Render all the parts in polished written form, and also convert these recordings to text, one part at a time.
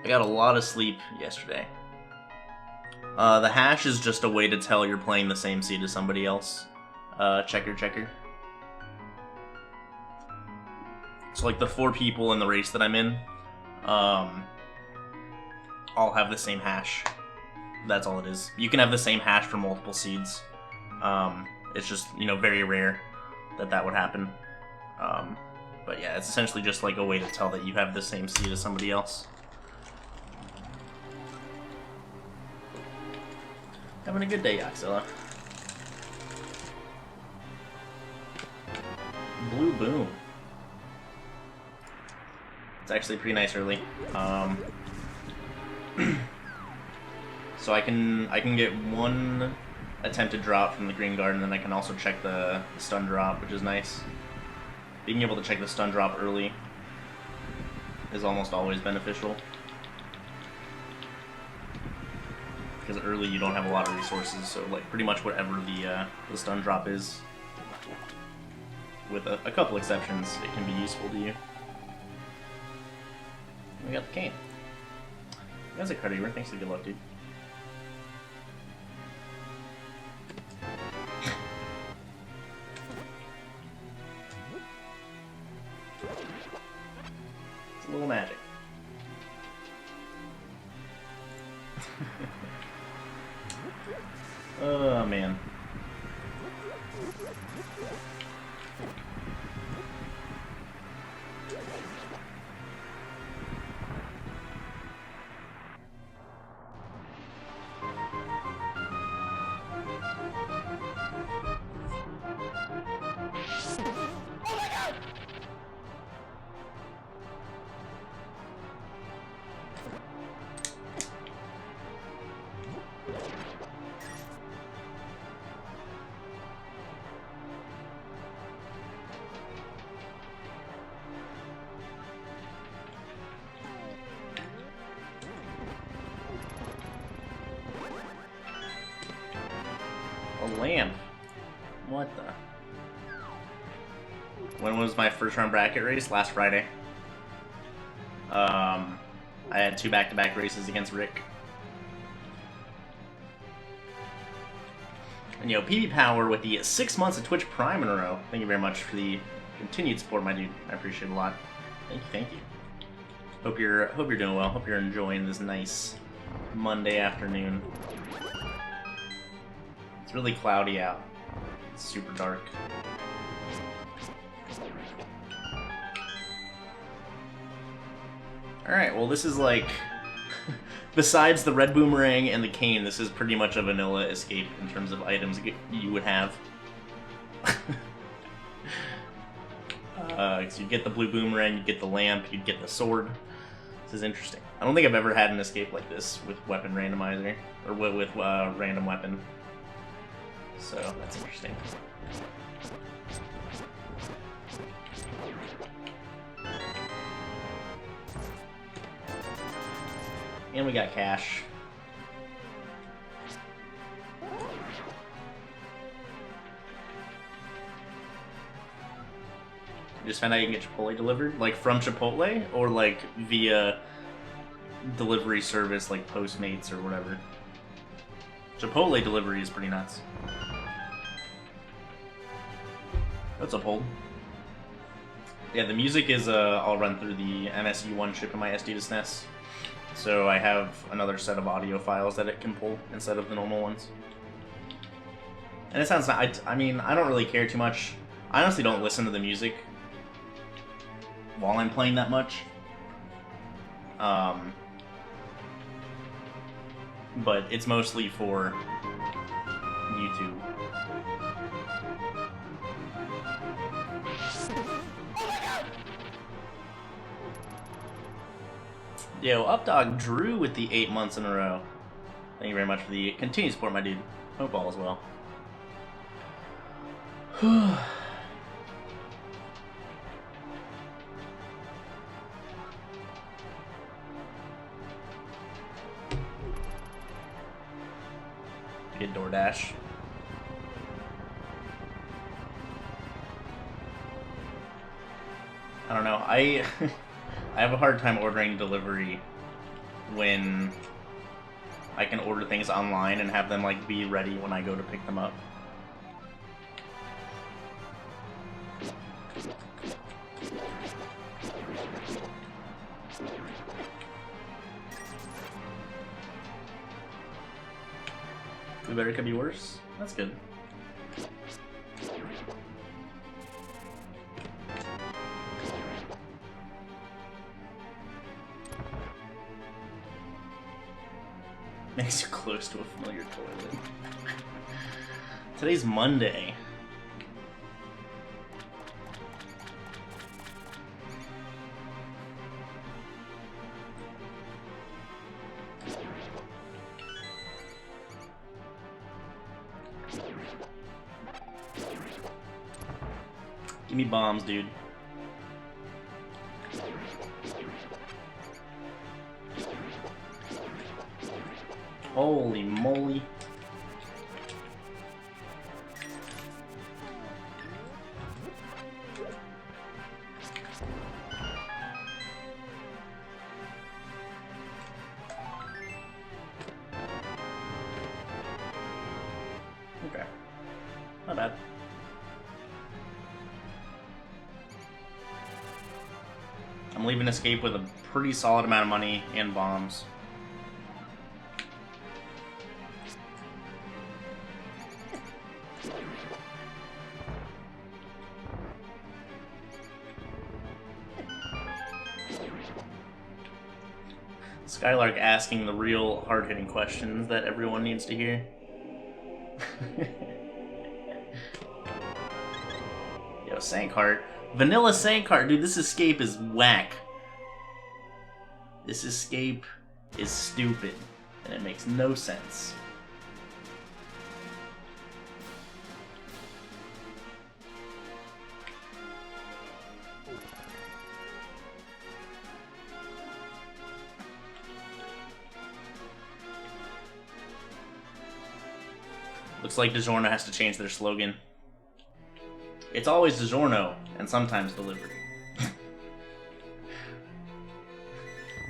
I got a lot of sleep yesterday. The hash is just a way to tell you're playing the same seed as somebody else. Checker. So like the 4 people in the race that I'm in, all have the same hash. That's all it is. You can have the same hash for multiple seeds. It's just, very rare that would happen. But yeah, it's essentially just like a way to tell that you have the same seed as somebody else. Having a good day, Yaxilla. Blue Boom. It's actually pretty nice early. So I can get 1 attempted drop from the green guard, and then I can also check the stun drop, which is nice. Being able to check the stun drop early is almost always beneficial, because early you don't have a lot of resources, so like pretty much whatever the stun drop is, with a couple exceptions, it can be useful to you. We got the cane. That's a card, thanks for the good luck, dude. It's a little magic. Oh man. A lamp. What the? When was my first round bracket race? Last Friday. I had 2 back-to-back races against Rick. And PB Power with the 6 months of Twitch Prime in a row. Thank you very much for the continued support, my dude. I appreciate it a lot. Thank you. Hope you're doing well. Hope you're enjoying this nice Monday afternoon. It's really cloudy out. It's super dark. Alright, well this is like, besides the red boomerang and the cane, this is pretty much a vanilla escape in terms of items you would have. So you get the blue boomerang, you get the lamp, you get the sword. This is interesting. I don't think I've ever had an escape like this with weapon randomizer, or with random weapon. So that's interesting. And we got cash. Just found out you can get Chipotle delivered? Like from Chipotle? Or like via delivery service like Postmates or whatever? Chipotle delivery is pretty nuts. What's up, hold? Yeah, the music is all run through the MSU1 chip in my SD to SNES. So I have another set of audio files that it can pull instead of the normal ones. And it sounds, I mean, I don't really care too much. I honestly don't listen to the music while I'm playing that much. But it's mostly for YouTube. Yo, Updog Drew with the 8 months in a row. Thank you very much for the continued support, my dude. Hope all is well. Get DoorDash. I don't know. I have a hard time ordering delivery when I can order things online and have them like be ready when I go to pick them up. We better could be worse. That's good. Makes you close to a familiar toilet. Today's Monday. Give me bombs, dude. Holy moly. Okay. Not bad. I'm leaving Escape with a pretty solid amount of money and bombs. Skylark asking the real hard-hitting questions that everyone needs to hear. Yo, Sankheart. Vanilla Sankheart, dude, this Escape is whack. This Escape is stupid, and it makes no sense. Looks like DiGiorno has to change their slogan. It's always DiGiorno, and sometimes delivery.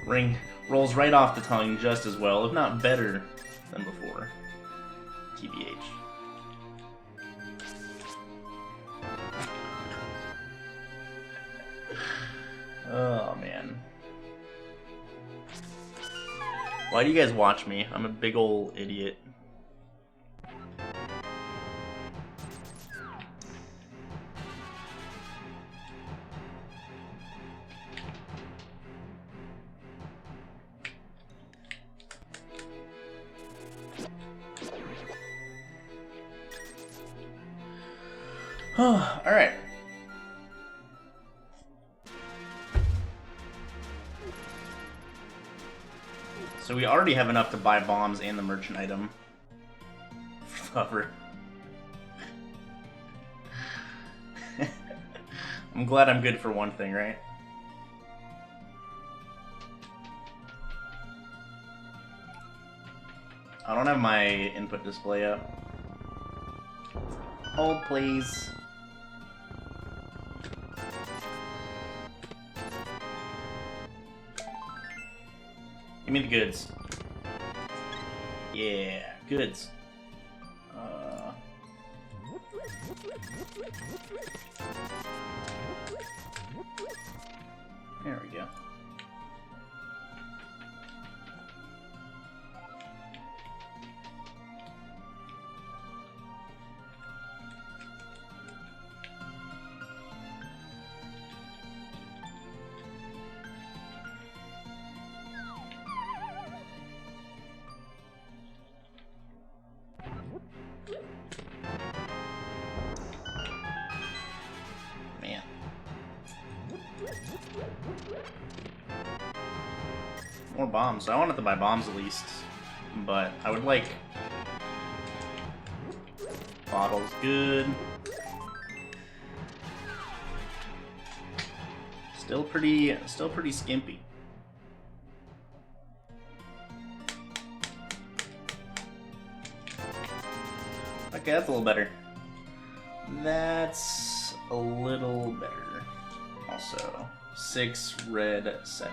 Ring rolls right off the tongue just as well, if not better, than before. TBH. Oh, man. Why do you guys watch me? I'm a big ol' idiot. Alright. So we already have enough to buy bombs and the merchant item. Cover. I'm glad I'm good for one thing, right? I don't have my input display up. Hold, please. Give me the goods. Yeah, goods. There we go. More bombs. I wanted to buy bombs at least, but I would like bottles. Good. Still pretty skimpy. Okay, that's a little better. That's a little better. Also, 6 red, 7.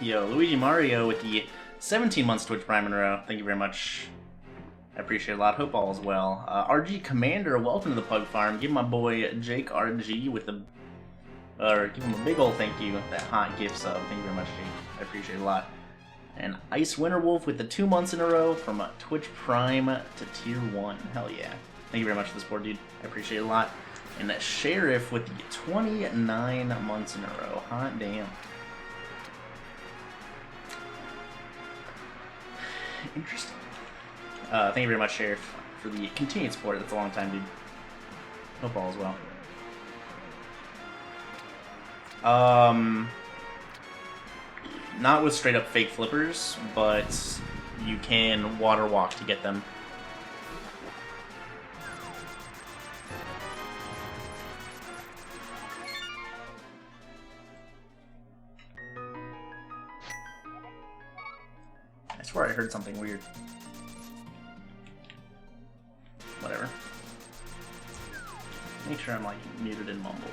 Yo, Luigi Mario with the 17 months Twitch Prime in a row. Thank you very much. I appreciate it a lot. Hope all is well. RG Commander, welcome to the Pug Farm. Give my boy Jake RG with the... give him a big ol' thank you. That hot gift sub. Thank you very much, Jake. I appreciate it a lot. And Ice Winterwolf with the 2 months in a row from Twitch Prime to Tier 1. Hell yeah. Thank you very much for the support, dude. I appreciate it a lot. And that Sheriff with the 29 months in a row. Hot damn. Interesting. Thank you very much, Sheriff, for the continued support. That's a long time, dude. Hope all is well. Not with straight up fake flippers, but you can water walk to get them. I swear I heard something weird. Whatever. Make sure I'm like muted and mumble.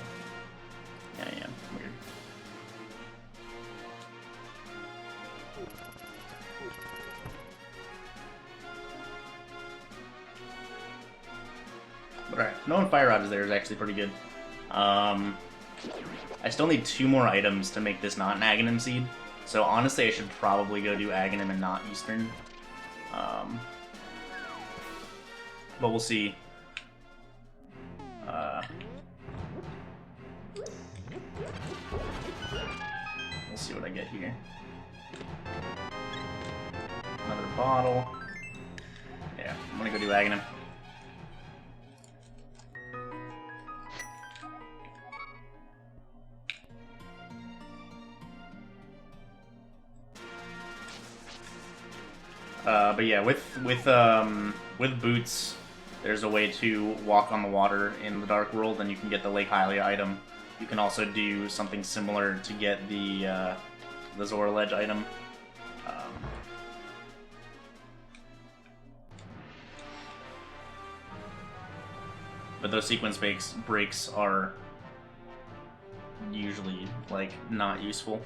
Yeah, I am. Weird. But alright, knowing Fire Rod is there is actually pretty good. I still need 2 more items to make this not an Aghanim seed. So honestly, I should probably go do Aghanim and not Eastern. But we'll see. We'll see what I get here. Another bottle. Yeah, I'm gonna go do Aghanim. But yeah, with boots, there's a way to walk on the water in the Dark World, and you can get the Lake Hylia item. You can also do something similar to get the Zora Ledge item. But those sequence breaks are usually like not useful.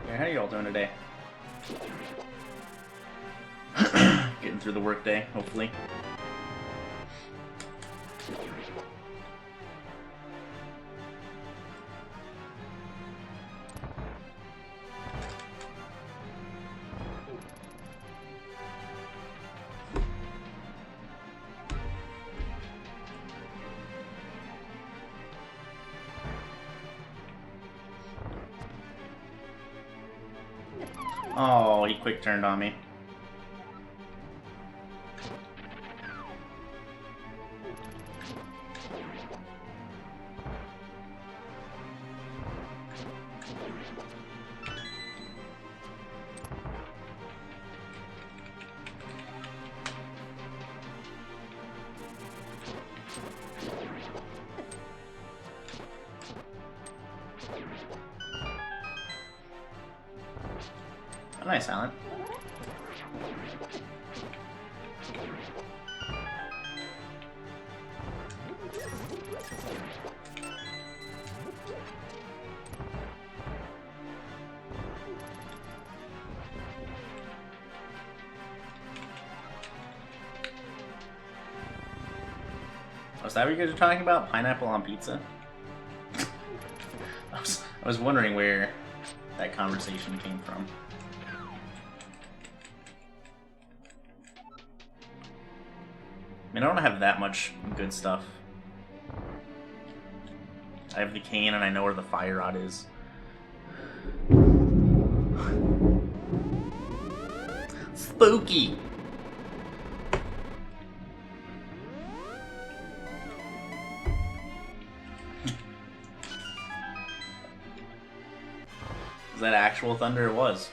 Yeah, how y'all doing today? Getting through the workday, hopefully. Oh, he quick turned on me. Oh, nice, Alan. Was that what you guys were talking about? Pineapple on pizza? I was wondering where that conversation came from. I mean, I don't have that much good stuff. I have the cane and I know where the fire rod is. Spooky! that actual thunder? It was.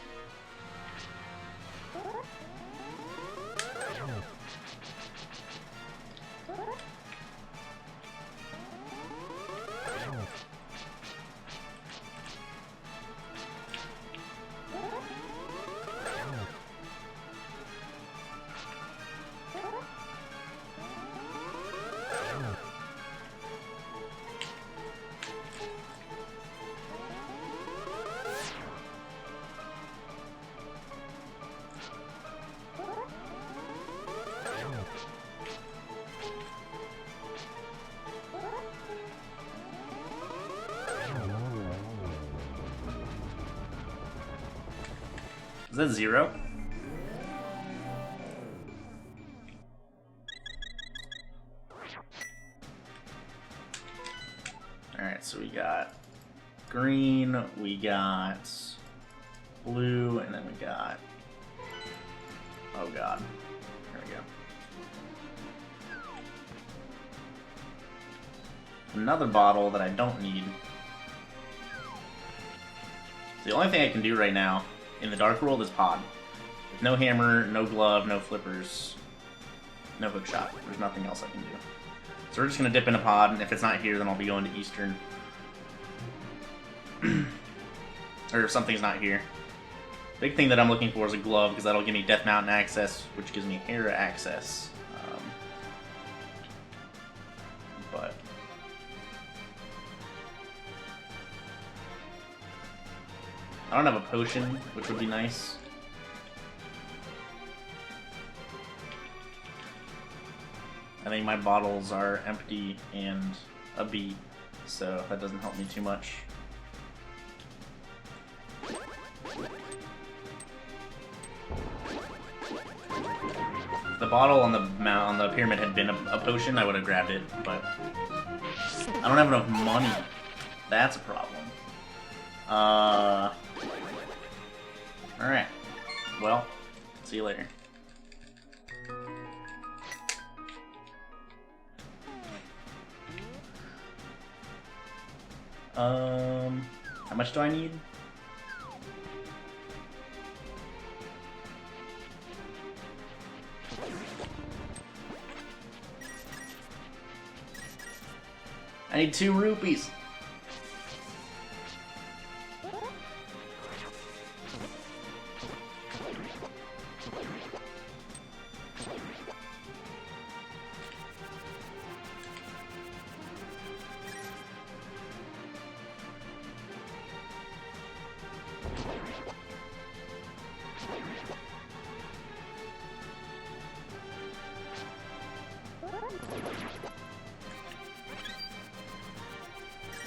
Is that 0? Alright, so we got green, we got blue, and then we got... Oh god. There we go. Another bottle that I don't need. The only thing I can do right now in the Dark World is pod. With no hammer, no glove, no flippers, no hook shot. There's nothing else I can do. So we're just going to dip in a pod, and if it's not here, then I'll be going to Eastern. Or if something's not here. Big thing that I'm looking for is a glove, because that'll give me Death Mountain access, which gives me Hera access. But... I don't have a potion, which would be nice. I think my bottles are empty and a B, so that doesn't help me too much. If the bottle on the pyramid had been a potion, I would have grabbed it, but I don't have enough money. That's a problem. Alright. Well, see you later. How much do I need? I need 2 rupees.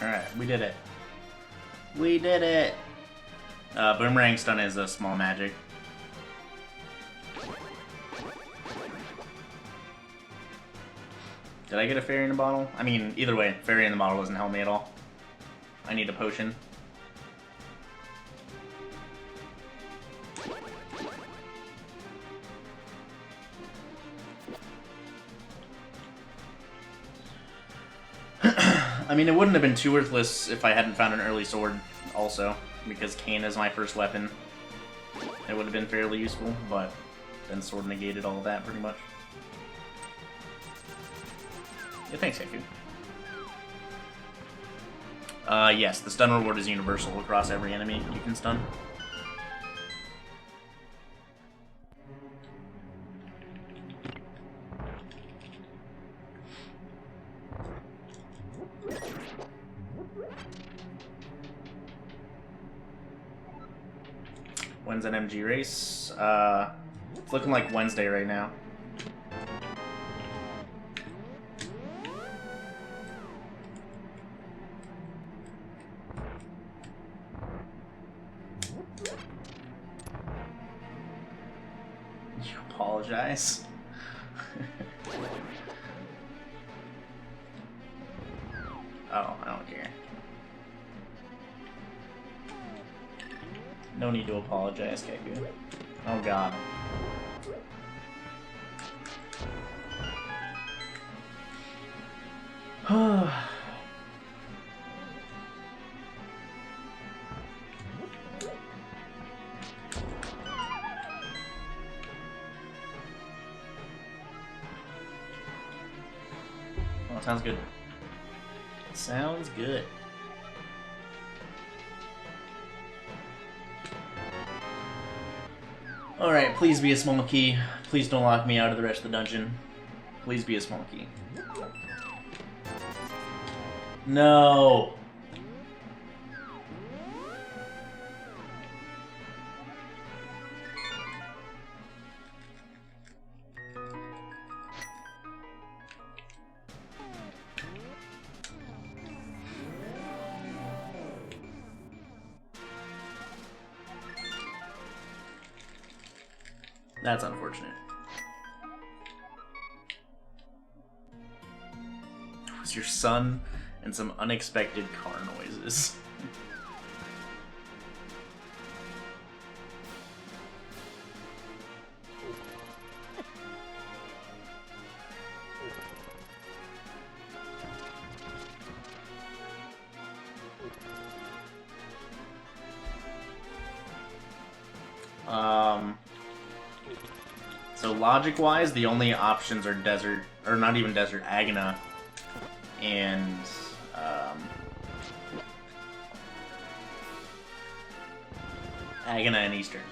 Alright, we did it. We did it! Boomerang Stun is a small magic. Did I get a fairy in a bottle? I mean, either way, fairy in the bottle doesn't help me at all. I need a potion. I mean, it wouldn't have been too worthless if I hadn't found an early sword, also, because Cane is my first weapon. It would have been fairly useful, but then sword negated all of that, pretty much. Yeah, thanks, Haiku. Yes, the stun reward is universal across every enemy you can stun. When's an MG race? It's looking like Wednesday right now. You apologize? Oh, I don't care. No need to apologize, Keku. Oh god. sounds good. Sounds good. Alright, please be a small key. Please don't lock me out of the rest of the dungeon. Please be a small key. No! That's unfortunate. It was your son and some unexpected car noises. So logic-wise, the only options are desert, or not even desert, Agna, and Agna and Eastern.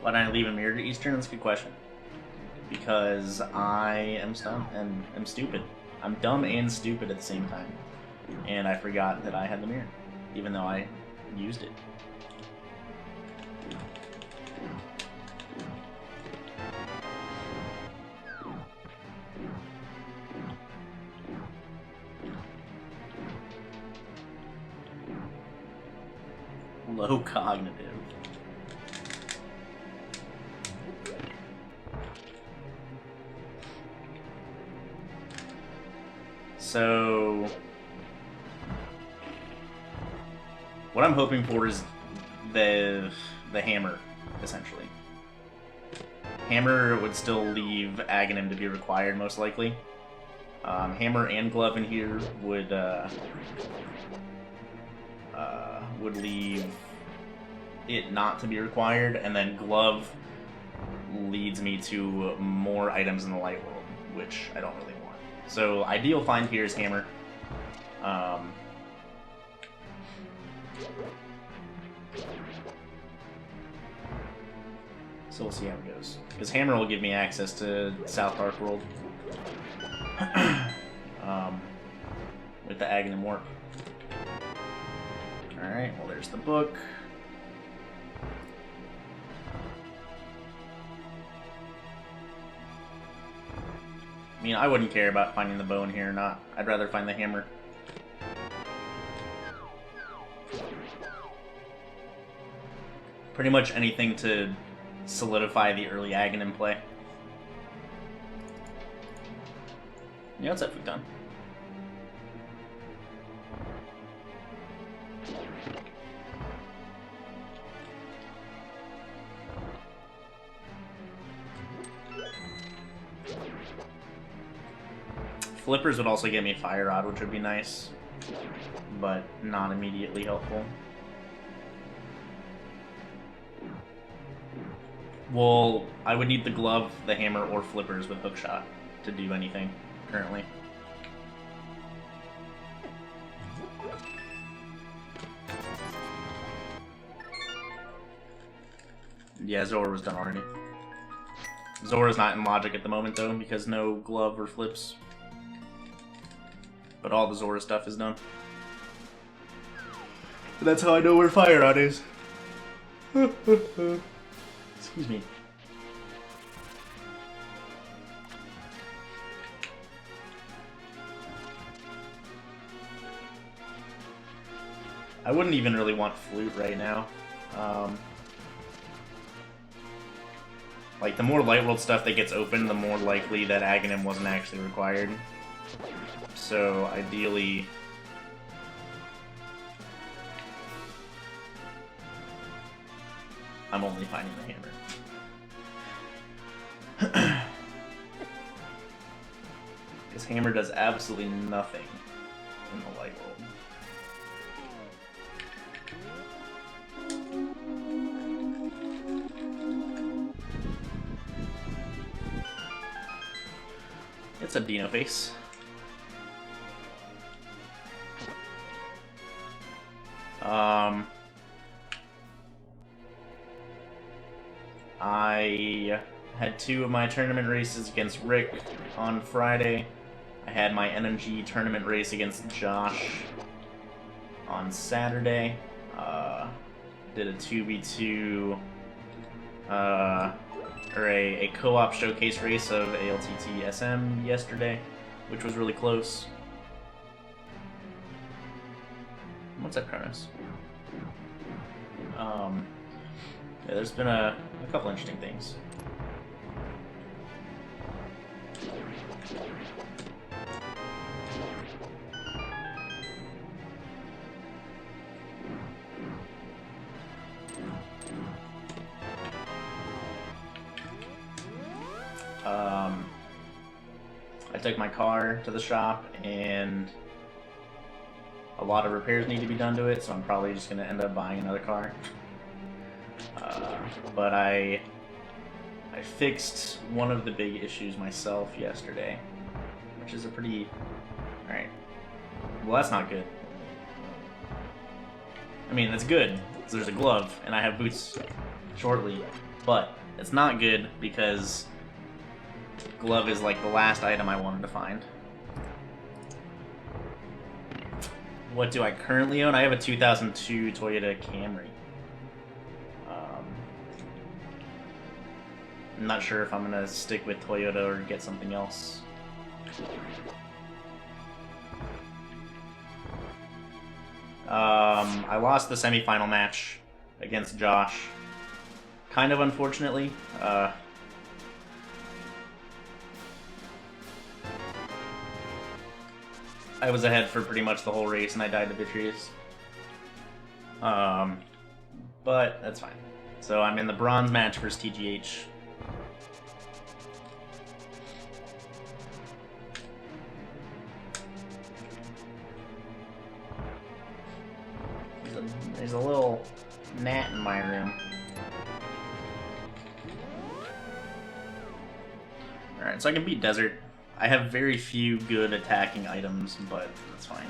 Why did I leave a mirror to Eastern? That's a good question. Because I am dumb and am stupid. I'm dumb and stupid at the same time. And I forgot that I had the mirror, even though I used it. Low cognitive. So, what I'm hoping for is the hammer, essentially. Hammer would still leave Aghanim to be required, most likely. Hammer and glove in here would leave it not to be required, and then glove leads me to more items in the light world, which I don't really want. So ideal find here is hammer. So we'll see how it goes. Because hammer will give me access to South Park World. With the Aghanim Warp. Alright, well there's the book. I mean, I wouldn't care about finding the bone here or not. I'd rather find the hammer. Pretty much anything to solidify the early Aghanim play. Yeah, what's up, we've done. Flippers would also get me Fire Rod, which would be nice, but not immediately helpful. Well, I would need the glove, the hammer, or flippers with hookshot to do anything currently. Yeah, Zora was done already. Zora's not in logic at the moment though, because no glove or flips. But all the Zora stuff is done. But that's how I know where Fire Rod is. Excuse me. I wouldn't even really want Flute right now. Like, the more Light World stuff that gets open, the more likely that Aghanim wasn't actually required. So, ideally... I'm only finding the hammer. This hammer does absolutely nothing in the light world. It's a Dino face. I had 2 of my tournament races against Rick on Friday. I had my NMG tournament race against Josh on Saturday. Did a 2v2, or a co-op showcase race of ALTT SM yesterday, which was really close. What's that premise? Yeah, there's been a couple interesting things. I took my car to the shop, and a lot of repairs need to be done to it, so I'm probably just going to end up buying another car. But I fixed one of the big issues myself yesterday, which is a pretty... Alright. Well, that's not good. I mean, that's good, because there's a glove, and I have boots shortly, but it's not good because glove is like the last item I wanted to find. What do I currently own? I have a 2002 Toyota Camry. I'm not sure if I'm gonna stick with Toyota or get something else. I lost the semifinal match against Josh, kind of unfortunately. I was ahead for pretty much the whole race and I died to Vitreous. But that's fine. So I'm in the bronze match versus TGH. There's a little gnat in my room. Alright, so I can beat Desert. I have very few good attacking items, but that's fine.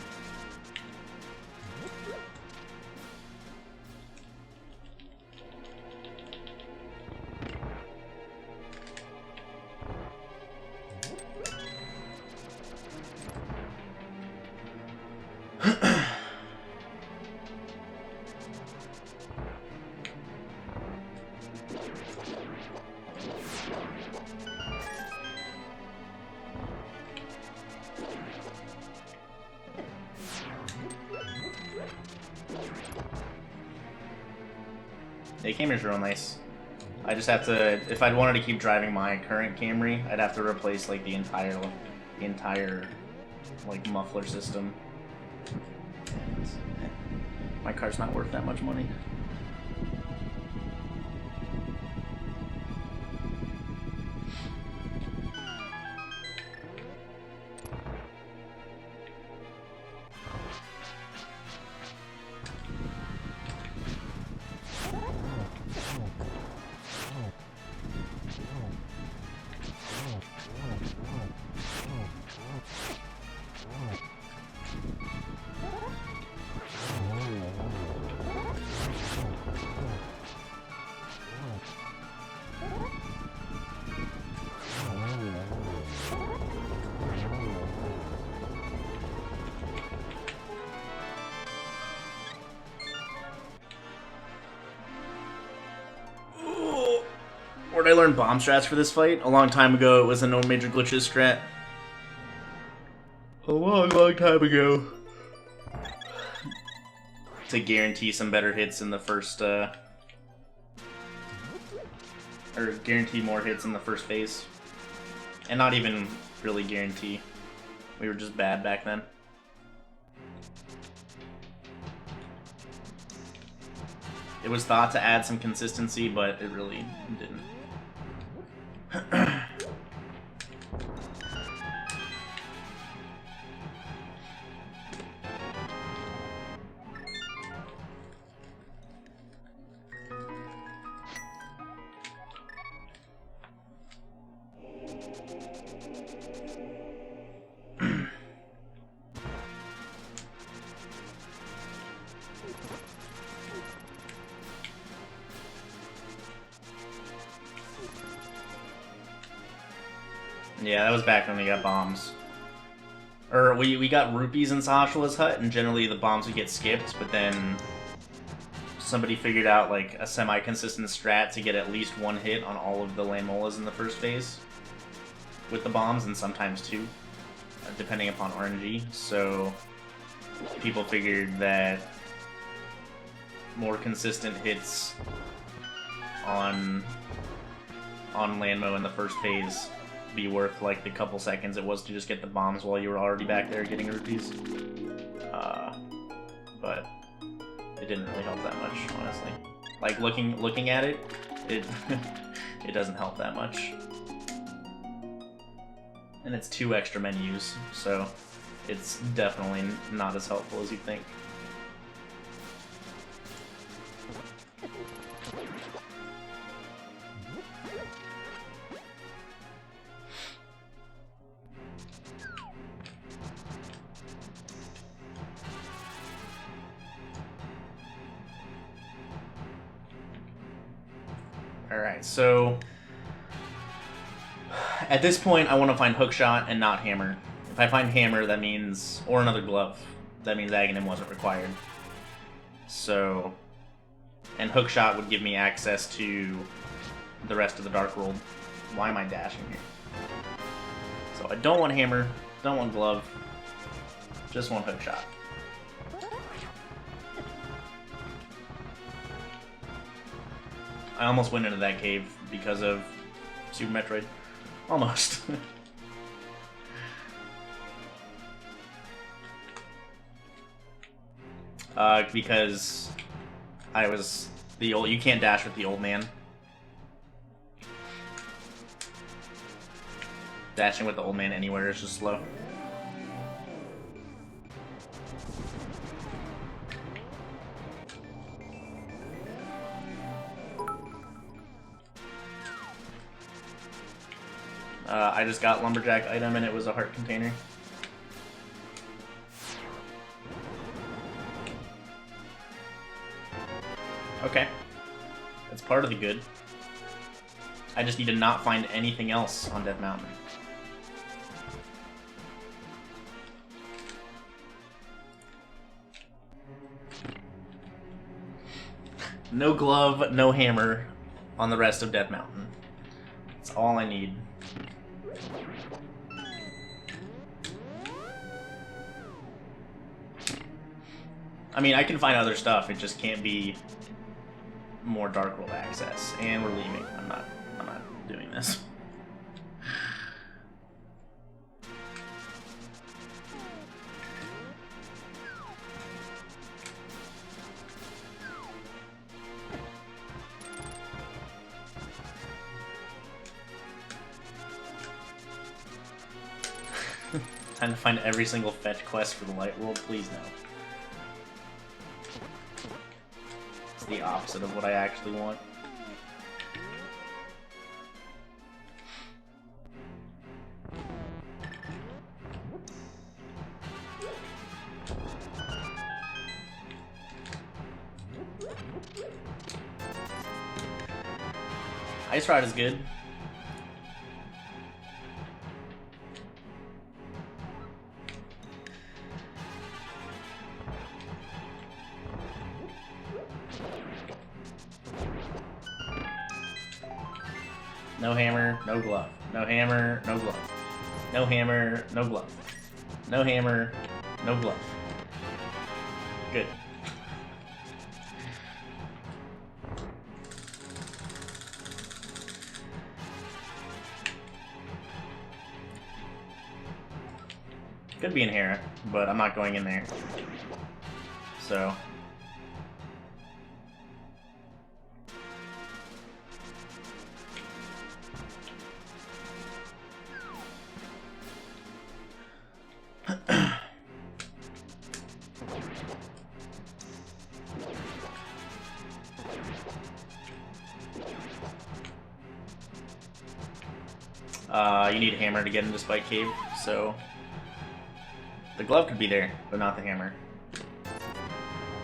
Yeah, Camry's real nice. I just have to, if I'd wanted to keep driving my current Camry, I'd have to replace like the entire like muffler system. And my car's not worth that much money. Where'd I learn bomb strats for this fight? A long time ago, it was a no major glitches strat. A long time ago. To guarantee some better hits in the first, or guarantee more hits in the first phase. And not even really guarantee. We were just bad back then. It was thought to add some consistency, but it really didn't. Yeah, that was back when we got bombs. Or we got rupees in Sashala's hut, and generally the bombs would get skipped, but then somebody figured out like a semi-consistent strat to get at least one hit on all of the Landmolas in the first phase with the bombs, and sometimes two, depending upon RNG. So people figured that more consistent hits on Landmo in the first phase be worth like the couple seconds it was to just get the bombs while you were already back there getting rupees. But it didn't really help that much, honestly. Like looking at it, it it doesn't help that much. And it's 2 extra menus, so it's definitely not as helpful as you think. Alright, so at this point I want to find Hookshot and not Hammer. If I find Hammer, that means, or another glove, that means Aghanim wasn't required. So, and Hookshot would give me access to the rest of the Dark World. Why am I dashing here? So I don't want Hammer, don't want Glove, just want Hookshot. I almost went into that cave because of Super Metroid. Almost. Because I was the old. You can't dash with the old man. Dashing with the old man anywhere is just slow. I just got Lumberjack item and it was a heart container. Okay. That's part of the good. I just need to not find anything else on Death Mountain. No glove, no hammer on the rest of Death Mountain. That's all I need. I mean, I can find other stuff, it just can't be more Dark World access. And we're leaving. I'm not doing this. Time to find every single fetch quest for the Light World, please no. It's the opposite of what I actually want. Ice Rod is good. No hammer, no glove. No hammer, no glove. No hammer, no glove. No hammer, no glove. Good. Could be in here, but I'm not going in there. So. You need a hammer to get into Spike Cave, so the glove could be there, but not the hammer.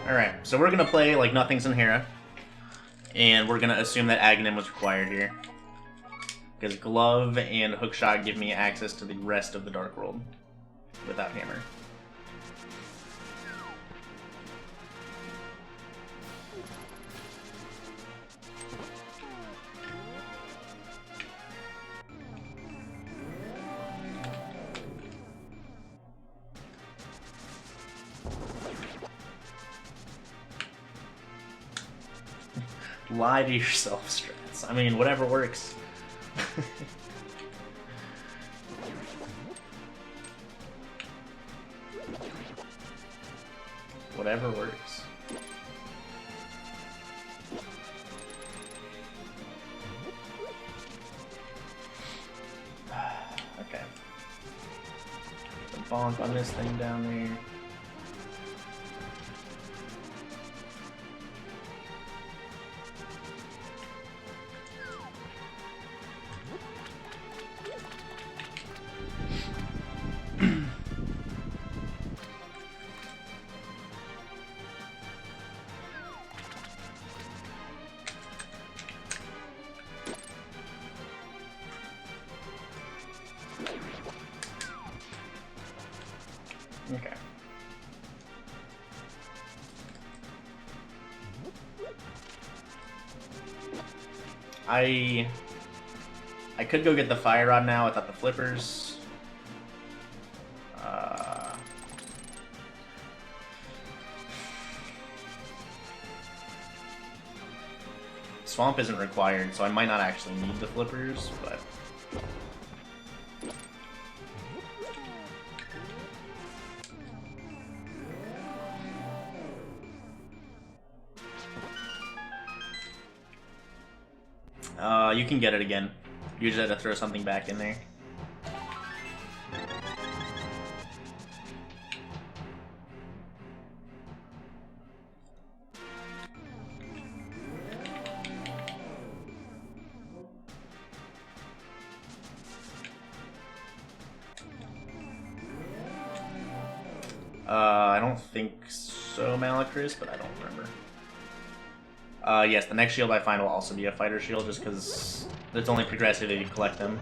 Alright, so we're gonna play like nothing's in Hera, and we're gonna assume that Aghanim was required here. Because Glove and Hookshot give me access to the rest of the Dark World without Hammer. Lie to yourself, Strats. I mean, whatever works. Whatever works. Okay. The bonk on this thing down there. Okay. I could go get the fire rod now without the flippers. Swamp isn't required, so I might not actually need the flippers, but you can get it again. You just had to throw something back in there. I don't think so, Malacris, but I don't remember. Yes, the next shield I find will also be a fighter shield, just because it's only progressive if you collect them.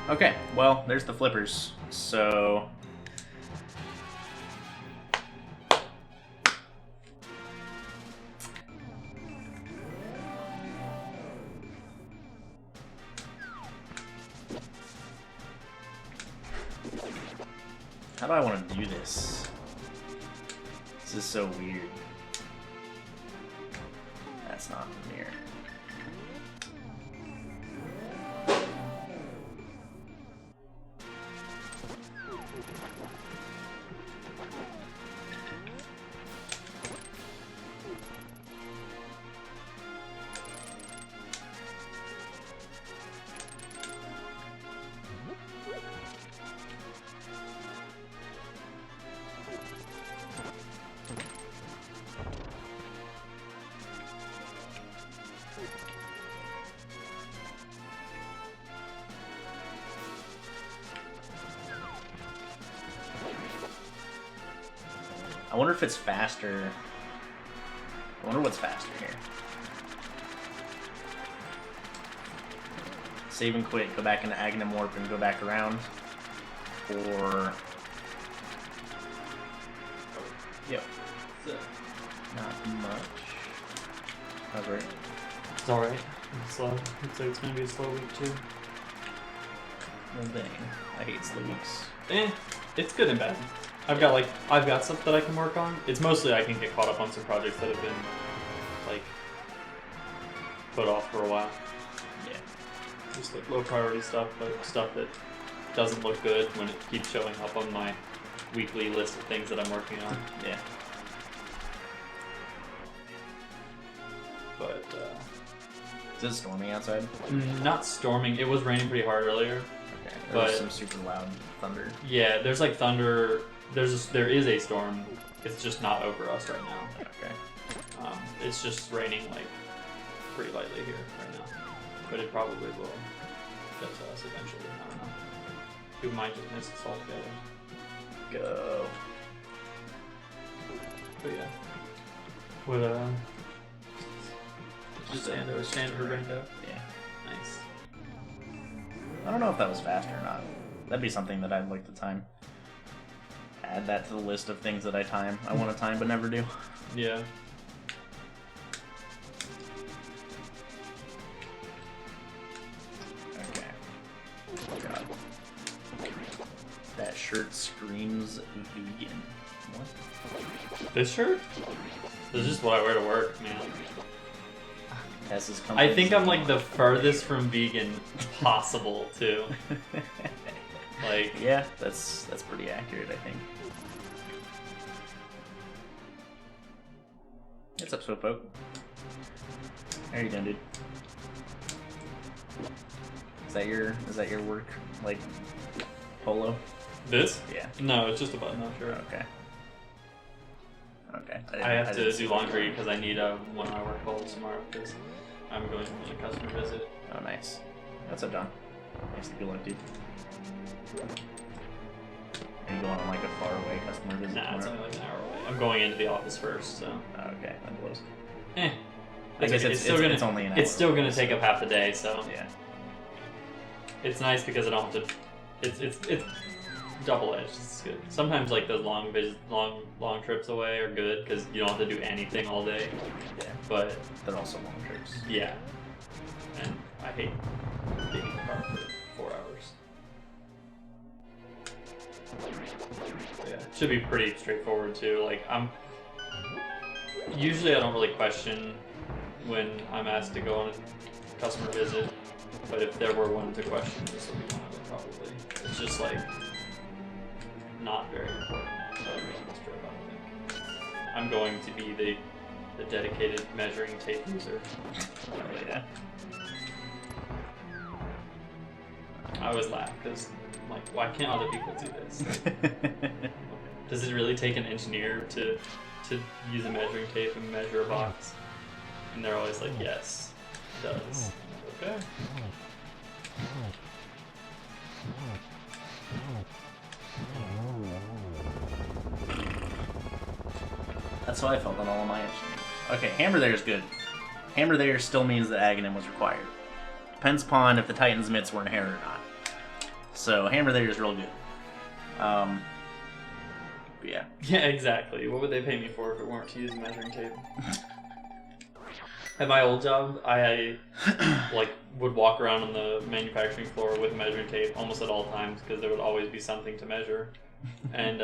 Okay, well, there's the flippers, so... How do I want to do this? This is so weird. That's not the mirror. I wonder if it's faster. I wonder what's faster here. Save and quit, go back into Aghanim Warp and go back around. Or... Yep. Not much. That's right. It's alright. It's slow. Looks like it's gonna be a slow week too. Well, dang. I hate slow weeks. It's good and bad. I've got stuff that I can work on. It's mostly I can get caught up on some projects that have been like put off for a while. Yeah. Just like low priority stuff, but stuff that doesn't look good when it keeps showing up on my weekly list of things that I'm working on. Yeah. But Is it storming outside? not storming. It was raining pretty hard earlier. Okay. There's But- some super loud thunder. Yeah, there's like thunder. There is a storm. It's just not over us right now. Okay. It's just raining like pretty lightly here right now, but it probably will get to us eventually. I don't know. We might just miss this altogether. Go. But yeah. What Just a standard rando. Yeah. Nice. I don't know if that was fast or not. That'd be something that I'd like to time. Add that to the list of things that I time. I want to time but never do. Yeah. Okay. Oh god. That shirt screams vegan. What? This shirt? This is just what I wear to work, man. Tess's I think I'm like the furthest from vegan possible, too. Like, yeah, that's pretty accurate, I think. What's up, Slowpoke? How are you doing, dude? Is that your work, like, polo? this? Yeah. No, it's just a button-up shirt. Okay. Okay. I have to didn't do see laundry that. because I need one of my work clothes tomorrow because I'm going on a customer visit. Oh, nice. What's up, John? Nice to be lucky. Are you going on like a far away customer visit? Nah, it's tomorrow? only like an hour away. I'm going into the office first, so. Oh, okay, that blows. Eh. I guess it's only an hour. It's still gonna take up half the day, so. Yeah. It's nice because I don't have to. It's double edged. It's good. Sometimes like those long trips away are good because you don't have to do anything all day. Yeah. But They're also long trips. yeah, and I hate being in the car for 4 hours. So, yeah, it should be pretty straightforward too. Like usually I don't really question when I'm asked to go on a customer visit, but if there were one to question, this would be one of them probably. It's just like not very important. So I'm going this trip, I don't think. I'm going to be the dedicated measuring tape user. Oh, yeah. I always laugh because I'm like, why can't other people do this? Does it really take an engineer to use a measuring tape and measure a box? And they're always like, yes, it does. I'm like, okay. That's how I felt on all of my engineering. Okay, hammer there is good. Hammer there still means that Aghanim was required. Depends upon if the Titan's mitts were inherent or not. So hammer there is real good. But yeah. Yeah, exactly. What would they pay me for if it weren't to use a measuring tape? At my old job, I like would walk around on the manufacturing floor with a measuring tape almost at all times because there would always be something to measure, and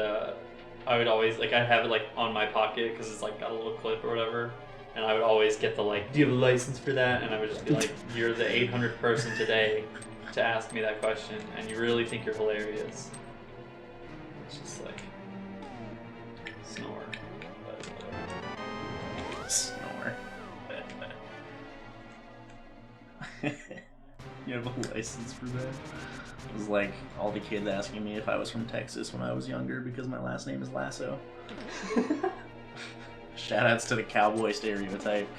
I would always I'd have it like on my pocket because it's like got a little clip or whatever, and I would always get the like, do you have a license for that? And I would just be like, you're the 800th person today to ask me that question, and you really think you're hilarious. It's just like snore. But whatever. Snore. You have a license for that? It was like all the kids asking me if I was from Texas when I was younger because my last name is Lasso. Shoutouts to the cowboy stereotype.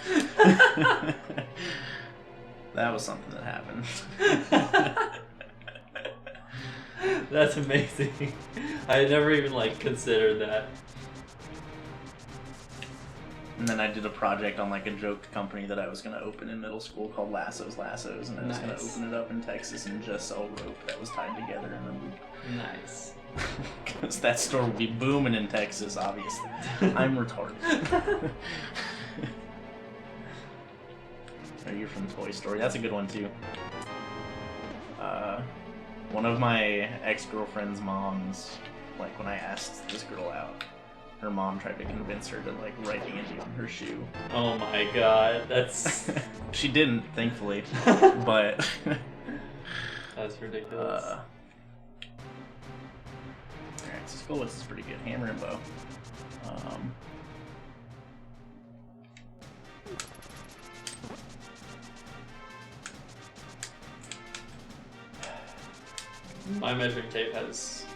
That was something that happened. That's amazing. I had never even considered that. And then I did a project on like a joke company that I was going to open in middle school called Lassos, and I was going to open it up in Texas and just sell rope that was tied together in a loop. Nice. Because that store would be booming in Texas, obviously. I'm retarded. Oh, you're from Toy Story. That's a good one too. One of my ex-girlfriend's moms, like when I asked this girl out, her mom tried to convince her to like write Andy on her shoe. Oh my god, that's... She didn't, thankfully, but... That's ridiculous. Alright, so Skullwitz is pretty good. Hammer and bow. My measuring tape has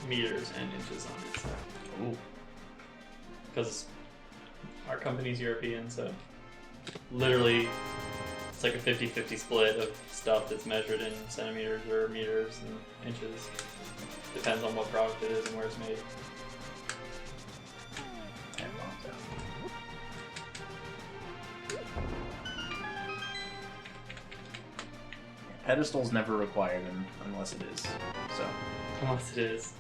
meters and inches on it, so. Ooh. Because our company's European, so literally it's like a 50-50 split of stuff that's measured in centimeters or meters and inches. Depends on what product it is and where it's made. Pedestal's never required unless it is. So. Unless it is.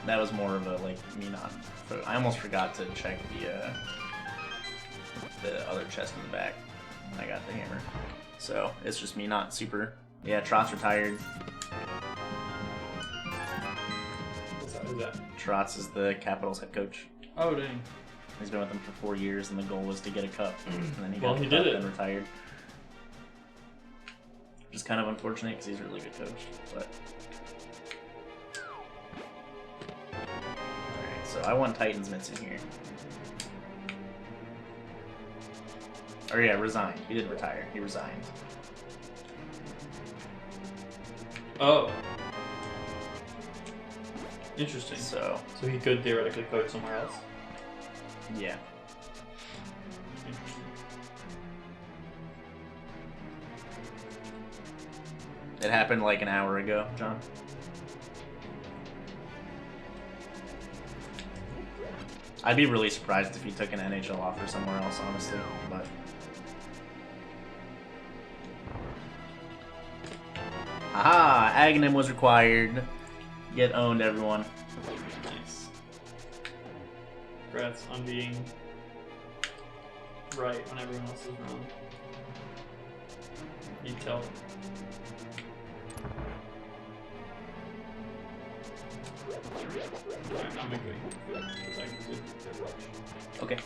That was more of a like me not. I almost forgot to check the other chest in the back when I got the hammer. So it's just me not super. Yeah, Trot's retired. Who's that? Trotz is the Capitals head coach. Oh dang. He's been with them for 4 years, and the goal was to get a cup. And then he Well, got the he cup did it. and retired. Which is kind of unfortunate because he's a really good coach. But alright, so I want Titan's mitts in here. Or yeah, resigned. He didn't retire. He resigned. Oh. Interesting. So So he could theoretically coach somewhere else. yeah. Interesting. It happened like an hour ago, John. I'd be really surprised if he took an NHL offer somewhere else, honestly. But aha! Aghanim was required. Get owned, everyone. Nice. Congrats on being right when everyone else is wrong. You tell. Alright, I'm agreeing. Okay.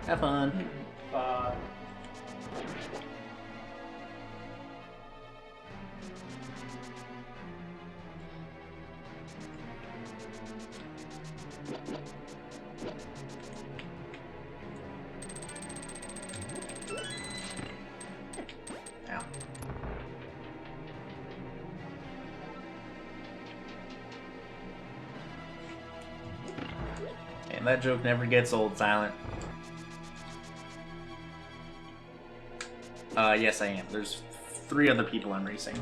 Have fun. Bye. Ow. And that joke never gets old, Silent. Yes, I am. There's 3 other people I'm racing.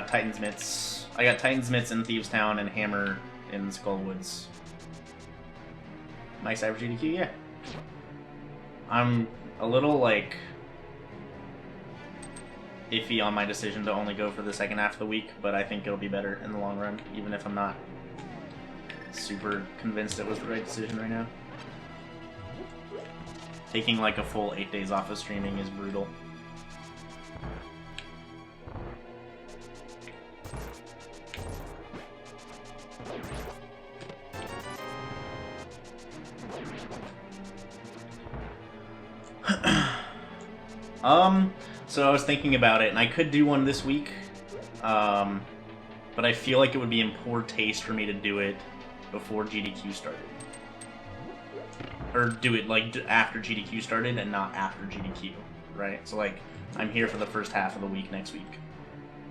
Titan's Mitts. I got Titan's Mitts in Thieves Town and Hammer in Skullwoods. Nice average GDQ, yeah. I'm a little, like, iffy on my decision to only go for the second half of the week, but I think it'll be better in the long run, even if I'm not super convinced it was the right decision right now. Taking, like, a full 8 days off of streaming is brutal. So I was thinking about it, and I could do one this week, but I feel like it would be in poor taste for me to do it before GDQ started. Or do it, like, after GDQ started and not after GDQ, right? So, like, I'm here for the first half of the week next week,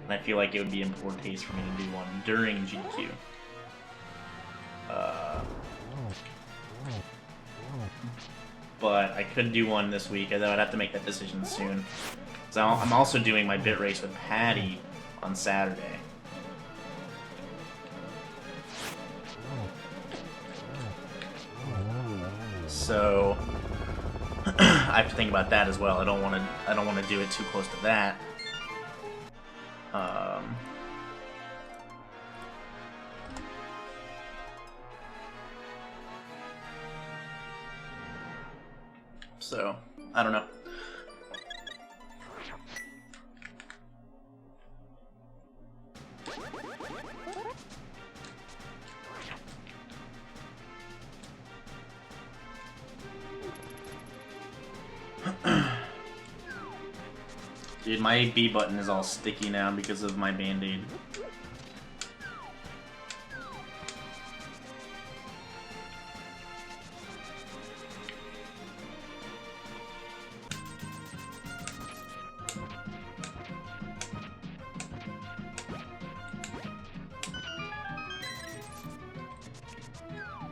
and I feel like it would be in poor taste for me to do one during GDQ. But I could do one this week, and then I'd have to make that decision soon. So I'm also doing my bit race with Patty on Saturday. So I have to think about that as well. I don't want to do it too close to that. So I don't know. Dude, my B button is all sticky now because of my Band-Aid.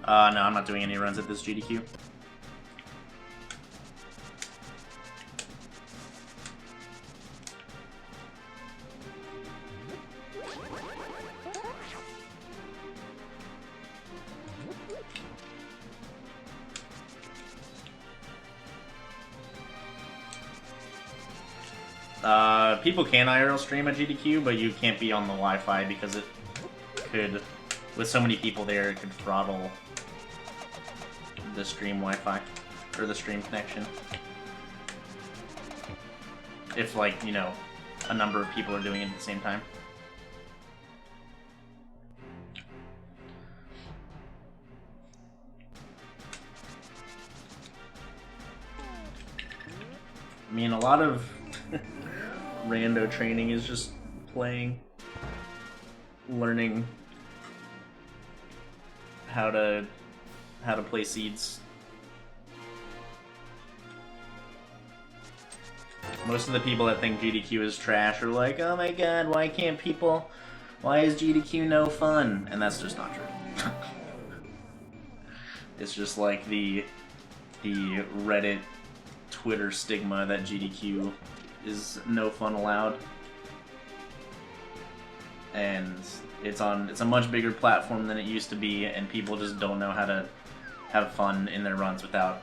No, I'm not doing any runs at this GDQ. People can IRL stream at GDQ, but you can't be on the Wi-Fi because it could, with so many people there, it could throttle the stream Wi-Fi, or the stream connection. If, like, you know, a number of people are doing it at the same time. I mean, a lot of rando training is just playing, learning how to play seeds. Most of the people that think GDQ is trash are like, oh my god, why is GDQ no fun? And that's just not true. It's just like the Reddit, Twitter stigma that GDQ is no fun allowed. And it's a much bigger platform than it used to be, and people just don't know how to have fun in their runs without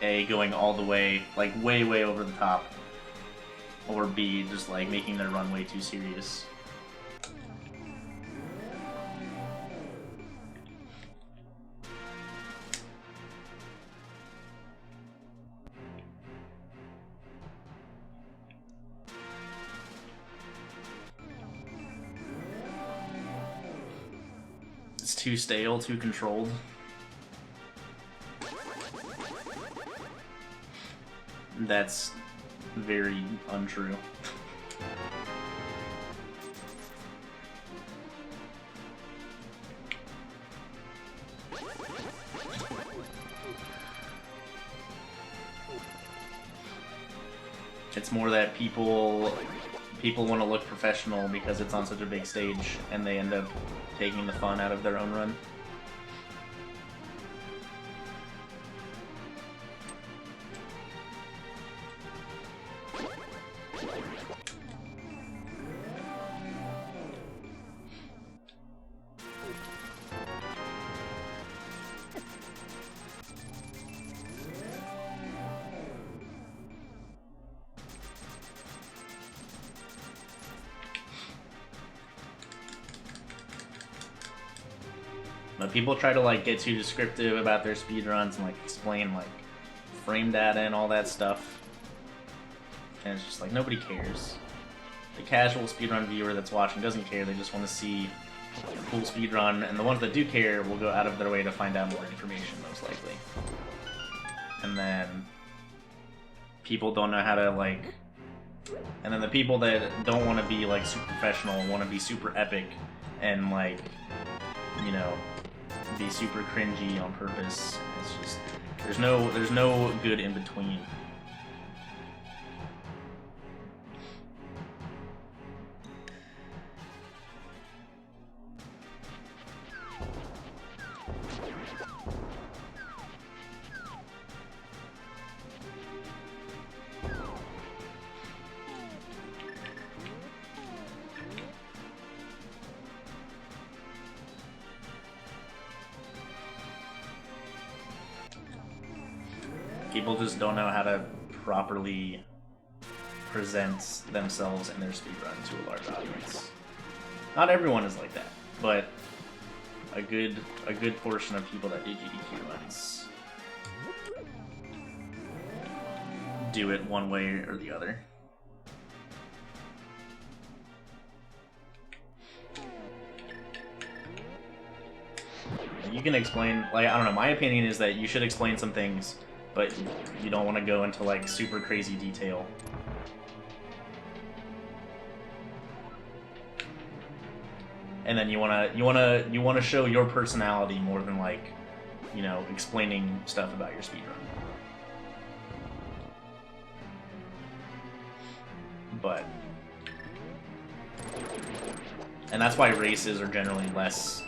A, going all the way, like way over the top, or B, just like making their run way too serious. It's too stale, too controlled. That's very untrue. It's more that people want to look professional because it's on such a big stage, and they end up taking the fun out of their own run. But people try to like get too descriptive about their speedruns and like explain like frame data and all that stuff. And it's just like nobody cares. The casual speedrun viewer that's watching doesn't care, they just want to see a cool speedrun, and the ones that do care will go out of their way to find out more information, most likely. And then people don't know how to like... And then the people that don't want to be like super professional want to be super epic and like, you know, be super cringy on purpose. It's just there's no good in between. People just don't know how to properly present themselves and their speedrun to a large audience. Not everyone is like that, but a good portion of people that do GDQ runs do it one way or the other. You can explain, like, I don't know, my opinion is that you should explain some things, but you don't want to go into like super crazy detail. And then you want to show your personality more than like, you know, explaining stuff about your speedrun. But and that's why races are generally less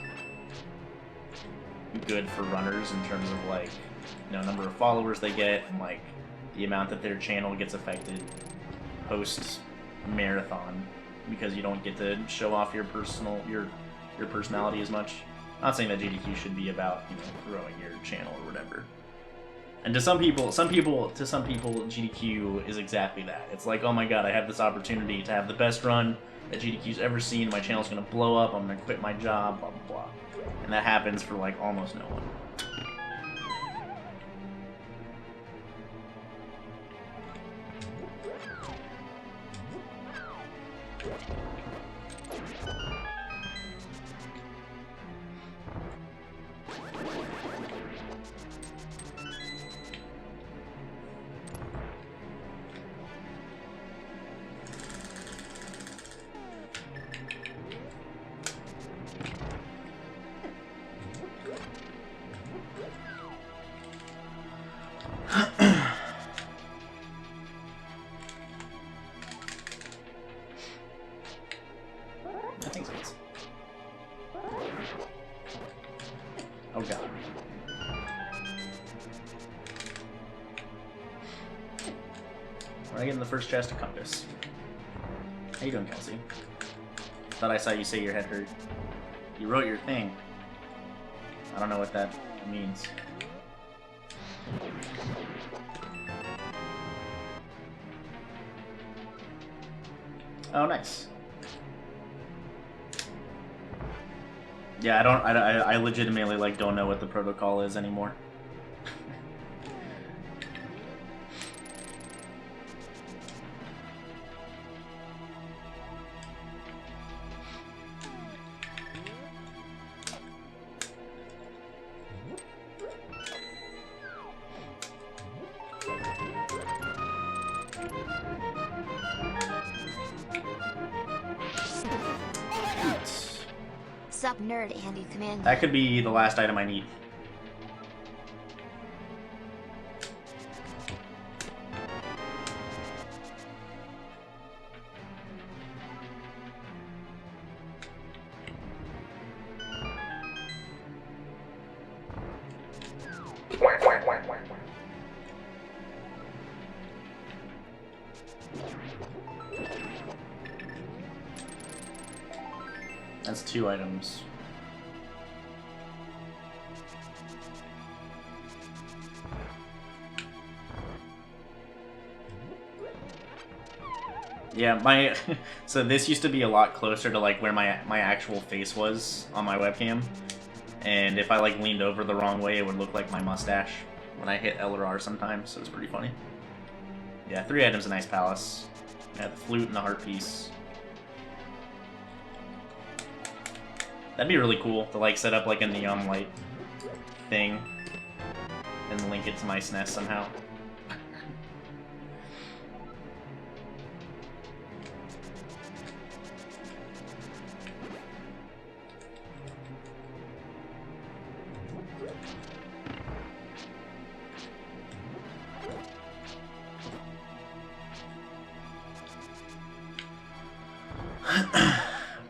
good for runners in terms of like, you know, number of followers they get and like the amount that their channel gets affected post marathon, because you don't get to show off your personality as much. Not saying that GDQ should be about, you know, growing your channel or whatever. And to some people, GDQ is exactly that. It's like, oh my god, I have this opportunity to have the best run that GDQ's ever seen. My channel's gonna blow up. I'm gonna quit my job. Blah blah blah. And that happens for like almost no one. Oh god. We're getting the first chest of compass. How you doing, Kelsey? Thought I saw you say your head hurt. You wrote your thing. I don't know what that means. Oh, nice. Yeah, I legitimately like don't know what the protocol is anymore. Sup, nerd Andy Command. That could be the last item I need. That's 2 items. Yeah, so this used to be a lot closer to like where my actual face was on my webcam, and if I like leaned over the wrong way, it would look like my mustache when I hit L or R sometimes. So it's pretty funny. Yeah, 3 items, a nice palace. Yeah, the flute and the heart piece. That'd be really cool to like set up like a neon light thing and link it to my SNES somehow.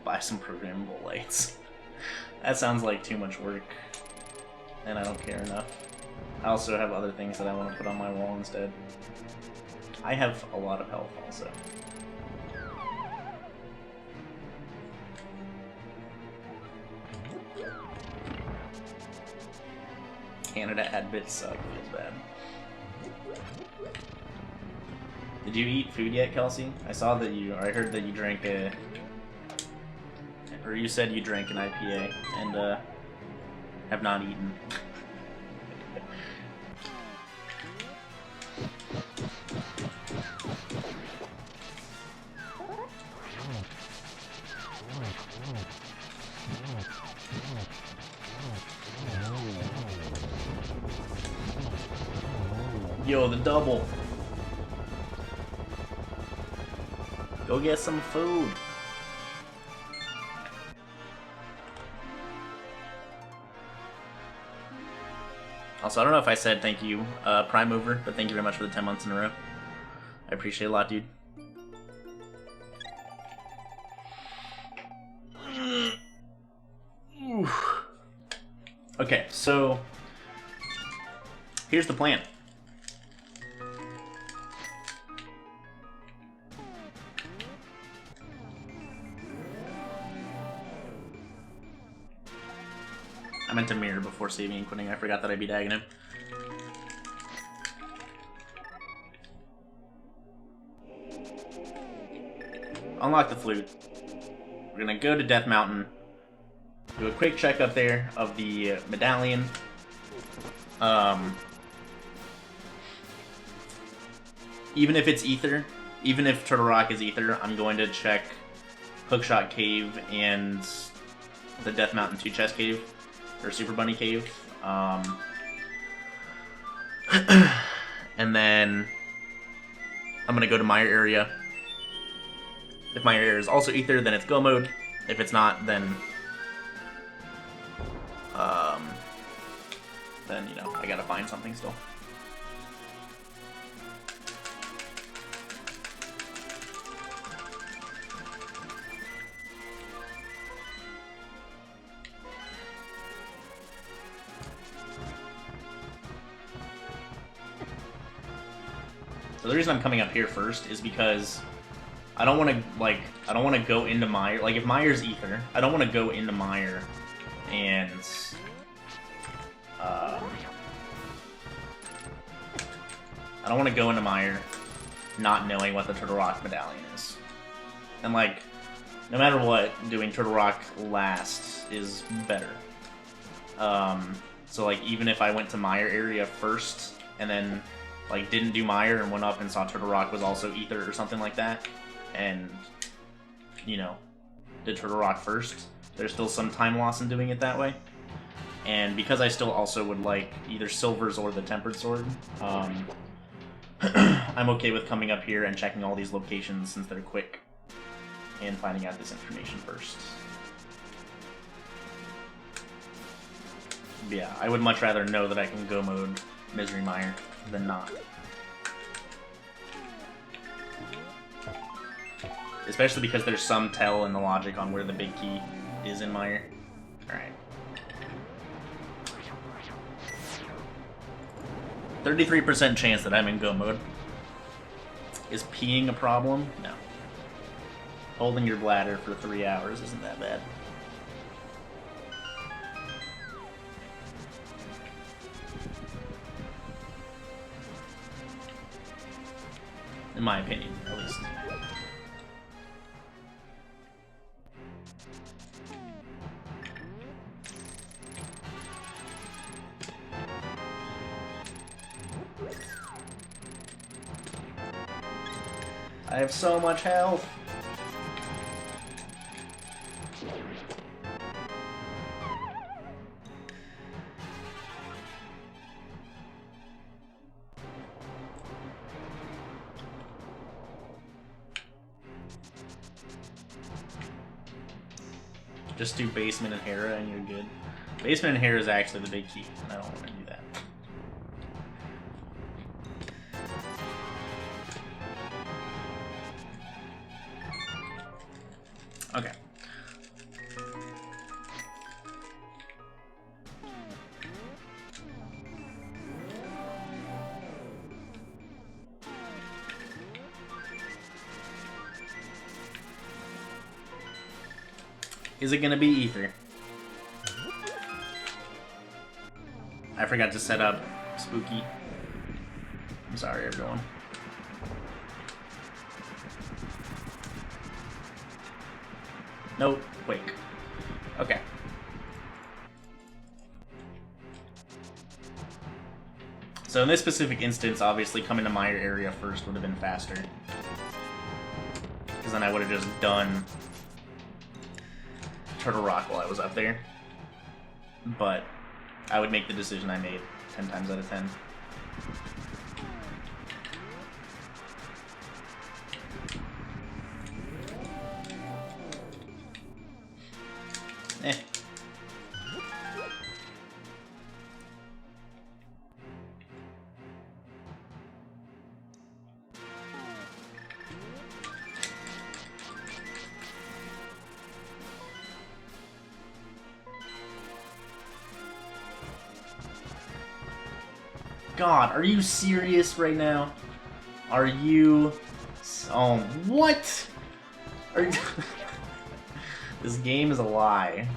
Buy some programmable lights. That sounds like too much work, and I don't care enough. I also have other things that I want to put on my wall instead. I have a lot of health also. Canada ad bits suck, feels bad. Did you eat food yet, Kelsey? I saw that or I heard that you drank or you said you drank an IPA and have not eaten. Yo, the double. Go get some food. Also, I don't know if I said thank you, Prime Mover, but thank you very much for the 10 months in a row. I appreciate it a lot, dude. Okay, so here's the plan. I meant to mirror before saving and quitting. I forgot that I'd be dagging him. unlock the flute. We're gonna go to Death Mountain, do a quick check up there of the medallion. Even if it's Ether, even if Turtle Rock is Ether, I'm going to check Hookshot Cave and the Death Mountain 2 Chest Cave, or Super Bunny Cave. And then I'm gonna go to Mire area. If Mire area is also Ether, then it's Go mode. If it's not, then you know, I gotta find something still. So the reason I'm coming up here first is because I don't want to go into Mire. Like, if Mire's Ether, I don't want to go into Mire and I don't want to go into Mire not knowing what the Turtle Rock medallion is. And, like, no matter what, doing Turtle Rock last is better. So, like, even if I went to Mire area first and then, like, didn't do Mire and went up and saw Turtle Rock was also Ether or something like that, and, you know, did Turtle Rock first, there's still some time loss in doing it that way. And because I still also would like either Silver's or the Tempered Sword, I'm okay with coming up here and checking all these locations since they're quick and finding out this information first. But yeah, I would much rather know that I can go mode Misery Mire than not. Especially because there's some tell in the logic on where the big key is in Mire. Alright. 33% chance that I'm in Go mode. Is peeing a problem? No. Holding your bladder for 3 hours isn't that bad. In my opinion, at least. I have so much health. Just do Basement and Hera and you're good. Basement and Hera is actually the big key, and I don't want to do that. Okay. Is it gonna be Ether? I forgot to set up Spooky. I'm sorry, everyone. Nope, Wake. Okay. So in this specific instance, obviously coming to Mire area first would have been faster. Because then I would have just done Turtle Rock while I was up there. But I would make the decision I made 10 times out of 10. Eh. God, are you serious right now? Are you... Oh, what? Are you... This game is a lie.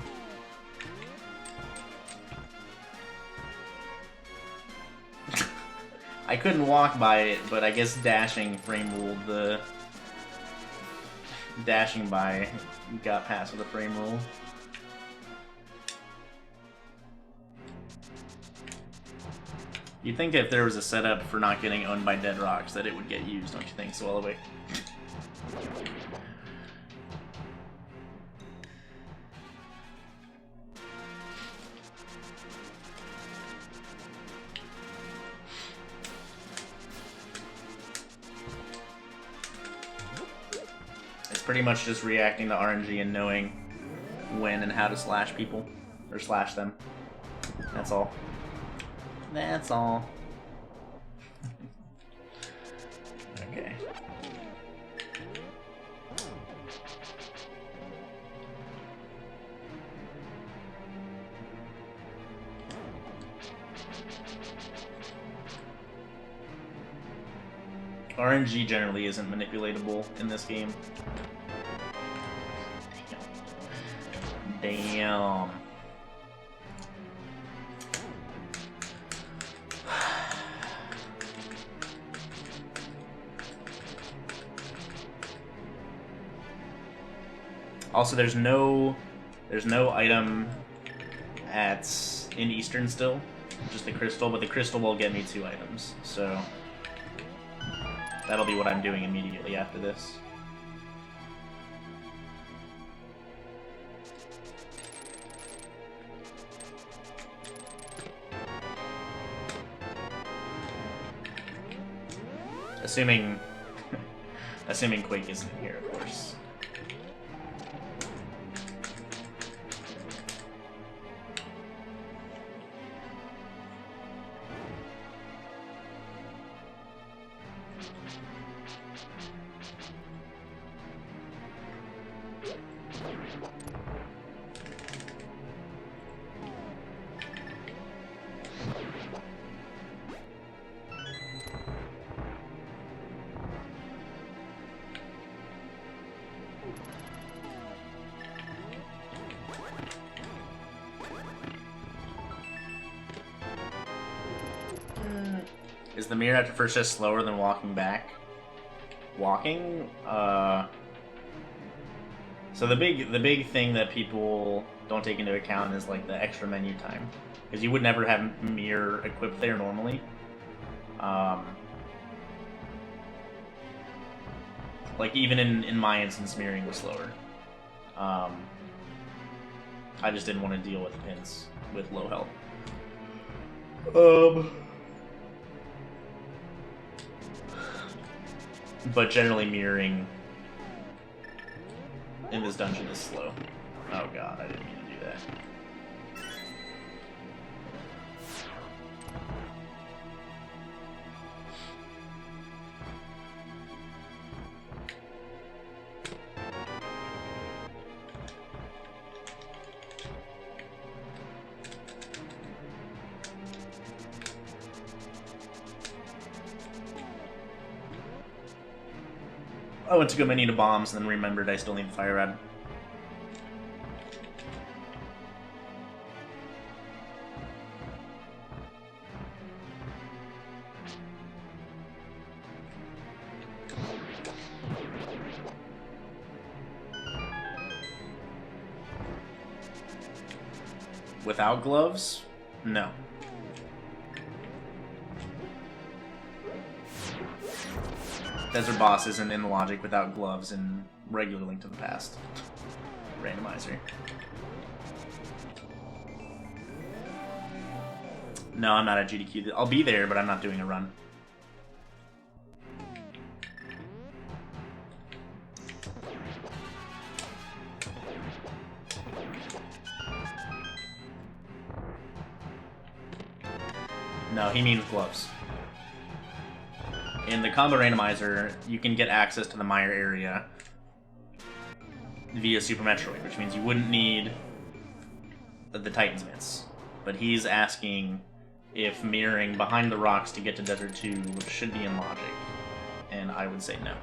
I couldn't walk by it, but I guess dashing frame ruled the... dashing by got past with a frame rule. You'd think if there was a setup for not getting owned by dead rocks that it would get used, don't you think, Swallowway? It's pretty much just reacting to RNG and knowing when and how to slash people, or slash them. That's all. That's all. Okay. RNG generally isn't manipulatable in this game. Damn. Also, there's no item in Eastern still, just the crystal, but the crystal will get me 2 items, so that'll be what I'm doing immediately after this. Assuming Quake isn't here, of course. Is the mirror after first just slower than walking back? Walking? So the big thing that people don't take into account is like the extra menu time, because you would never have mirror equipped there normally. Like even in my instance, mirroring was slower. I just didn't want to deal with the pins with low health. But generally mirroring in this dungeon is slow. Oh god, I didn't mean to do that. I went to go menu to bombs and then remembered I still need a fire rod. Without gloves? No. Desert Boss isn't in the logic without gloves in regular Link to the Past. Randomizer. No, I'm not at GDQ. I'll be there, but I'm not doing a run. No, he means gloves. In the combo randomizer, you can get access to the mire area via Super Metroid, which means you wouldn't need the Titan's Mitts. But he's asking if mirroring behind the rocks to get to Desert 2 should be in logic, and I would say no.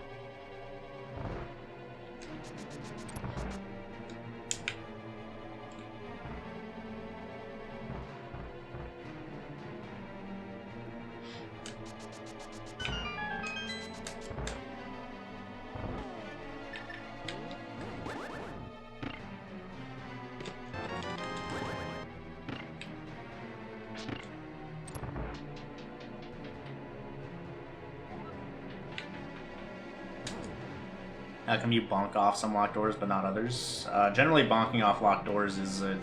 How come you bonk off some locked doors but not others? Generally, bonking off locked doors is a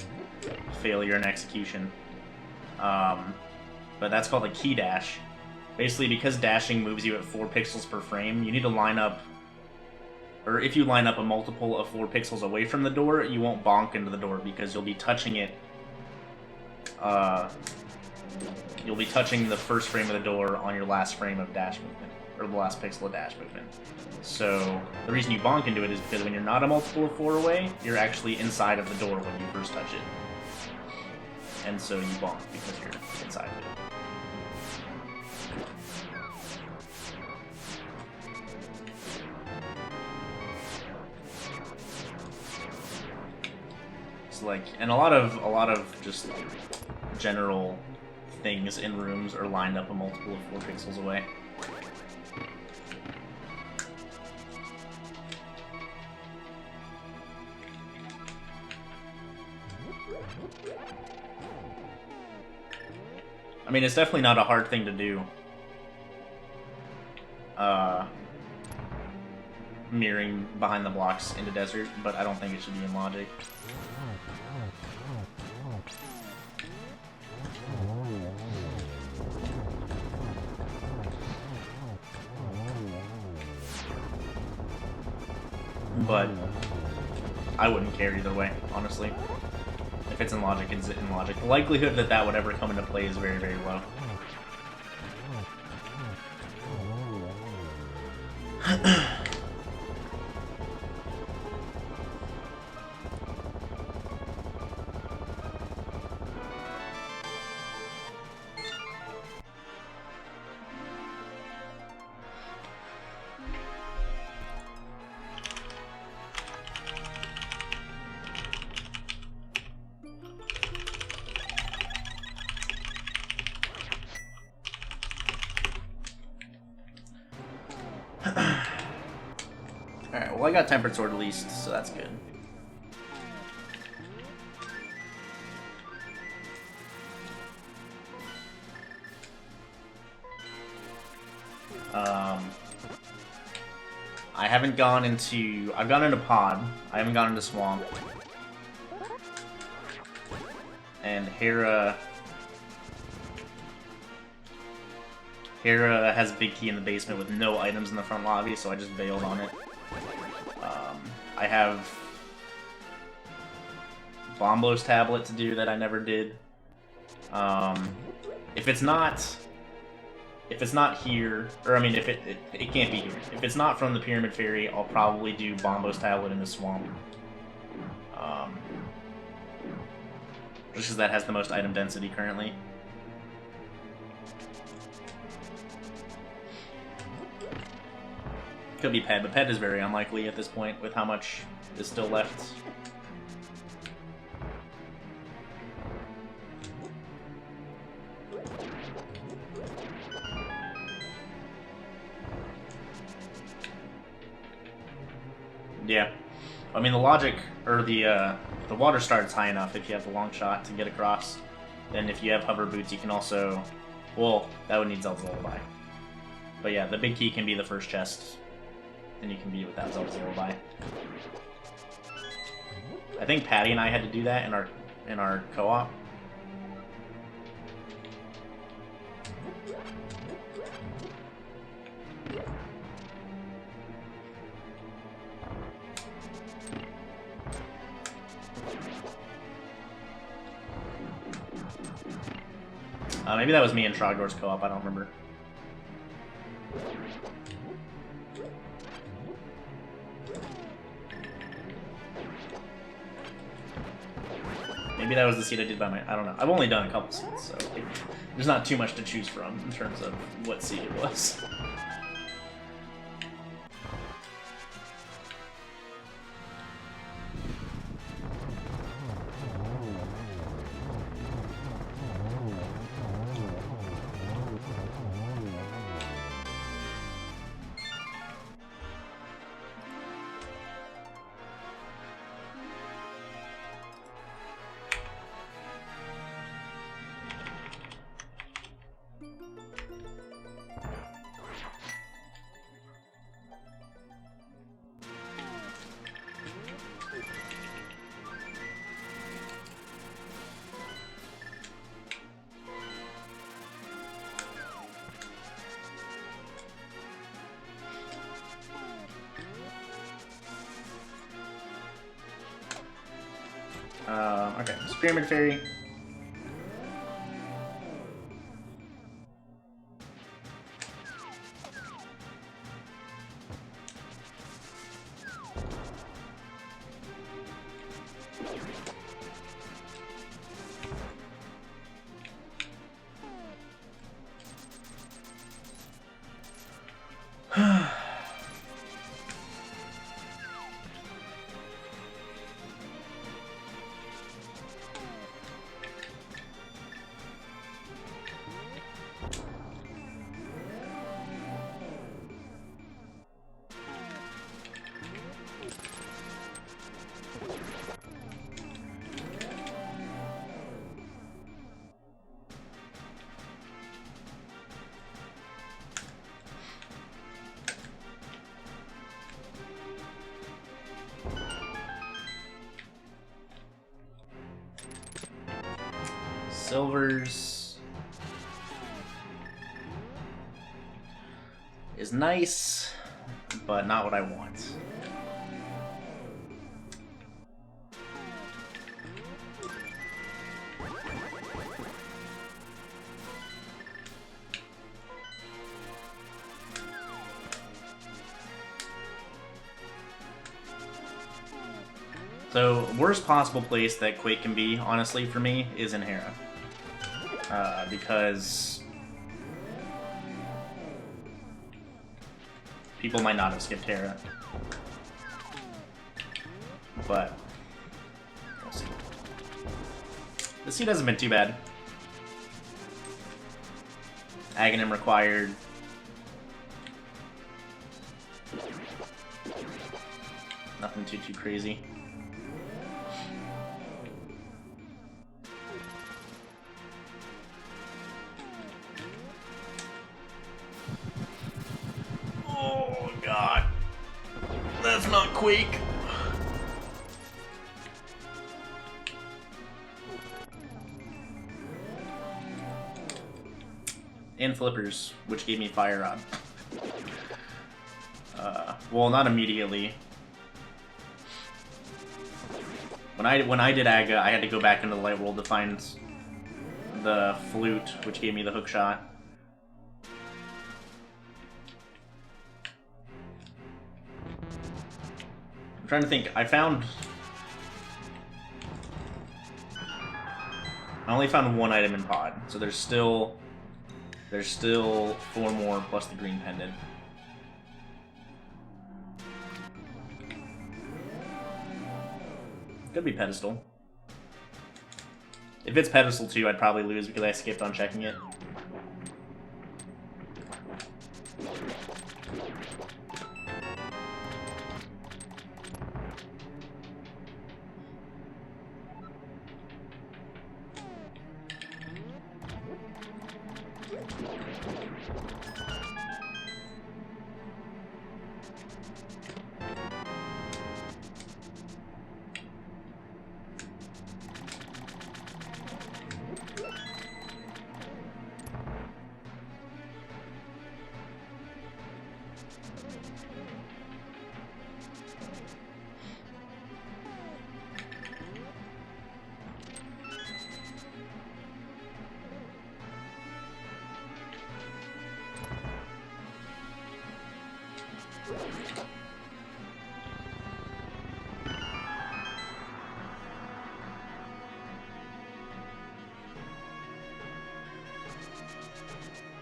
failure in execution. But that's called a key dash. Basically, because dashing moves you at 4 pixels per frame, you need to line up... Or if you line up a multiple of 4 pixels away from the door, you won't bonk into the door because you'll be touching it... you'll be touching the first frame of the door on your last frame of dash movement. Or the last pixel of dash movement. So, the reason you bonk into it is because when you're not a multiple of 4 away, you're actually inside of the door when you first touch it. And so you bonk because you're inside of it. So like, and a lot of just general things in rooms are lined up a multiple of 4 pixels away. I mean, it's definitely not a hard thing to do. Mirroring behind the blocks into desert, but I don't think it should be in logic. But I wouldn't care either way, honestly. If it's in logic, it's in logic. The likelihood that that would ever come into play is very, very low. Alright, well I got Tempered Sword at least, so that's good. I haven't gone into... I've gone into Pod, I haven't gone into Swamp. And Hera has Big Key in the basement with no items in the front lobby, so I just bailed on it. I have Bombo's tablet to do that I never did. If it's not here, or I mean, if it can't be here. If it's not from the Pyramid Fairy, I'll probably do Bombo's tablet in the Swamp. Just because that has the most item density currently. Could be Ped, but Ped is very unlikely at this point with how much is still left. Yeah. I mean, the logic, or the water starts high enough if you have the long shot to get across. Then if you have hover boots, you can also... Well, that would need Zelda's Lullaby. But yeah, the big key can be the first chest. And you can beat it without Zelda's Lullaby. I think Patty and I had to do that in our co-op. Maybe that was me and Trogdor's co-op, I don't remember. Maybe that was the seed I did by my... I don't know. I've only done a couple seeds, so there's not too much to choose from in terms of what seed it was. Okay, it's Pyramid Fairy. Silvers is nice, but not what I want. So, worst possible place that Quake can be, honestly, for me, is in Hera. Because people might not have skipped Hera. But we'll see. The seed hasn't been too bad. Aghanim required. Nothing too crazy. Oh god. That's not Quake. And Flippers, which gave me Fire Rod. Well, not immediately. When I did Aga, I had to go back into the Light World to find the Flute, which gave me the Hook Shot. I'm trying to think. I only found one item in Pod, so there's still 4 more plus the green pendant. Could be Pedestal. If it's Pedestal 2, I'd probably lose because I skipped on checking it.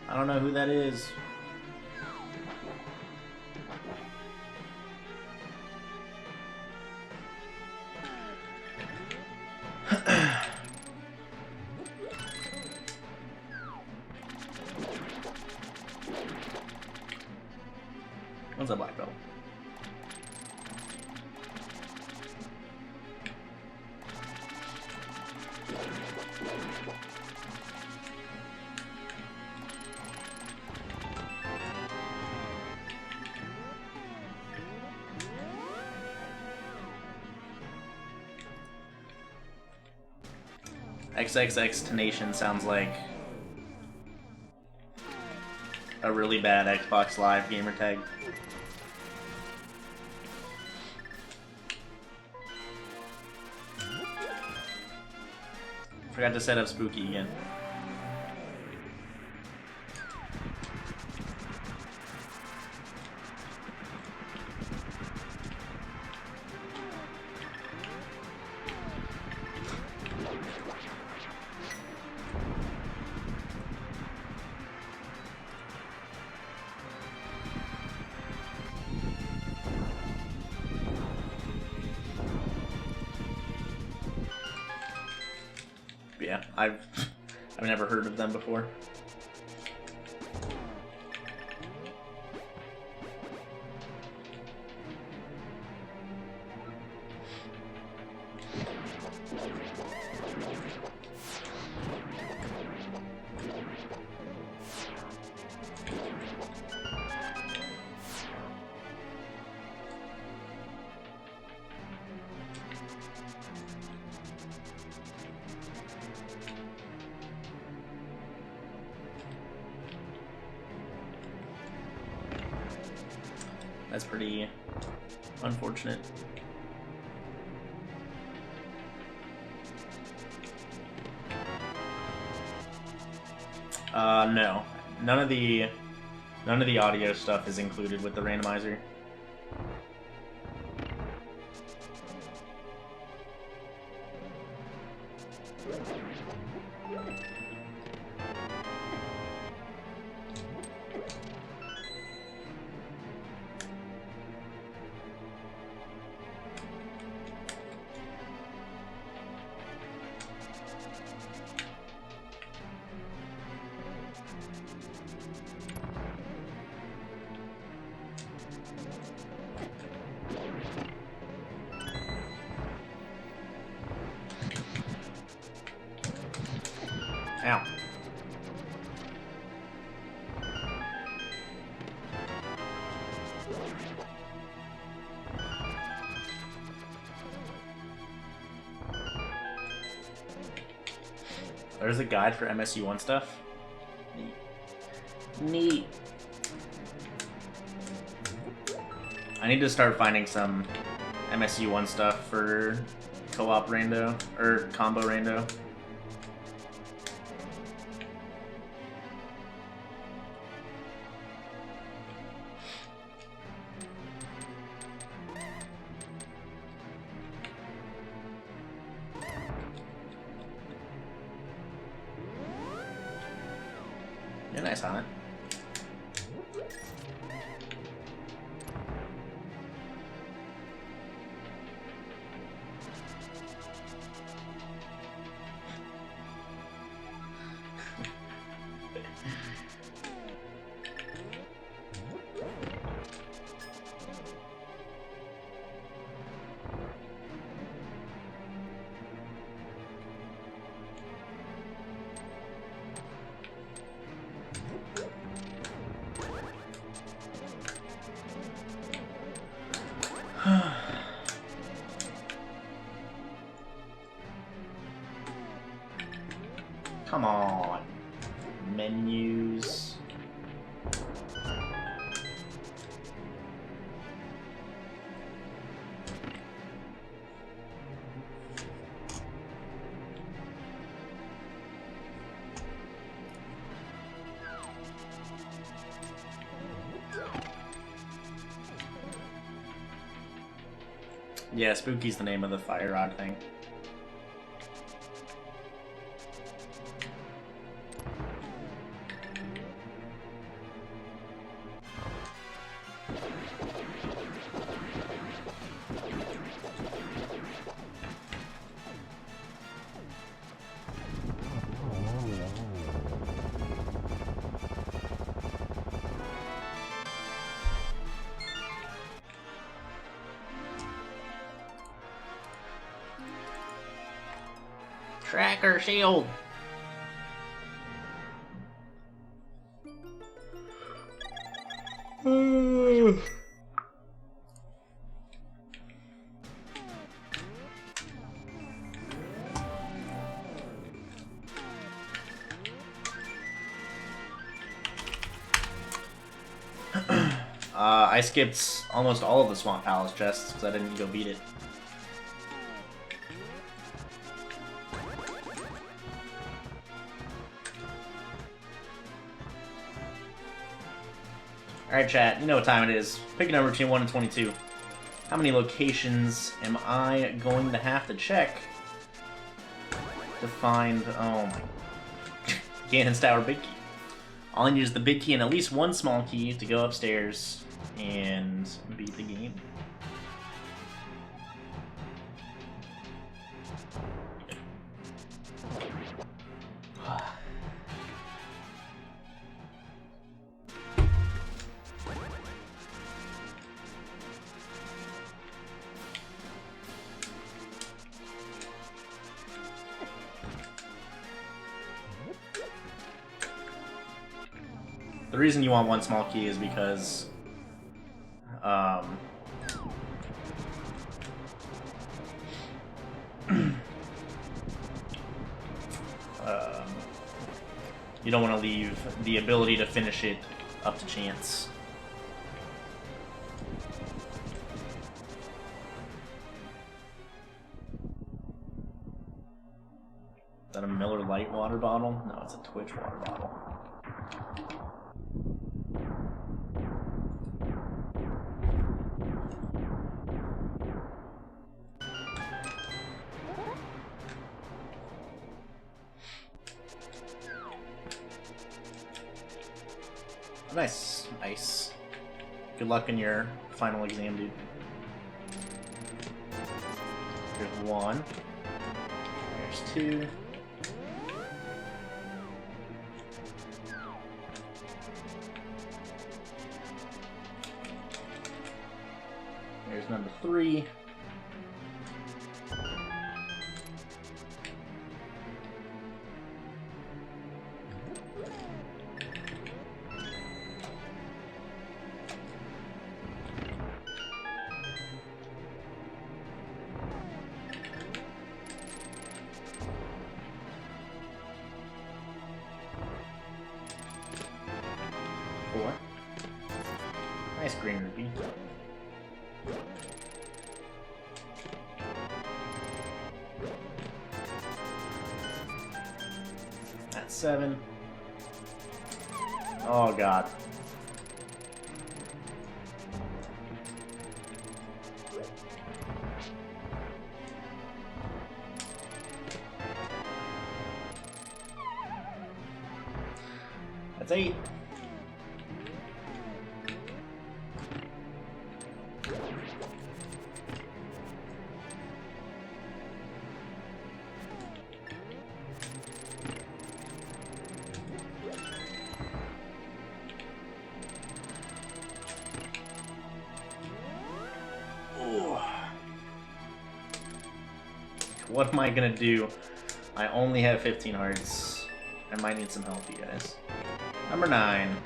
I don't know who that is. What's a black belt? XXX Tenation sounds like a really bad Xbox Live gamer tag. Forgot to set up Spooky again. Yeah, I've never heard of them before. That's pretty unfortunate. No. None of the audio stuff is included with the randomizer. Ow. There's a guide for MSU1 stuff. Neat. I need to start finding some MSU1 stuff for co-op rando, or combo rando. You're nice on it. Come on. Menus. Yeah, Spooky's the name of the fire rod thing. Tracker shield. I skipped almost all of the Swamp Palace chests because I didn't go beat it. Alright, chat, you know what time it is. Pick a number between 1 and 22. How many locations am I going to have to check to find... Oh my... Ganon's Tower big key. All I need is the big key and at least one small key to go upstairs and beat the game. The reason you want one small key is because you don't want to leave the ability to finish it up to chance. Is that a Miller Lite water bottle? No, it's a Twitch water bottle. Nice, nice. Good luck in your final exam, dude. There's one. There's two. There's number 3. Nice green ruby. That's 7. Oh god. That's 8. What am I gonna do? I only have 15 hearts. I might need some help, you guys. Number 9.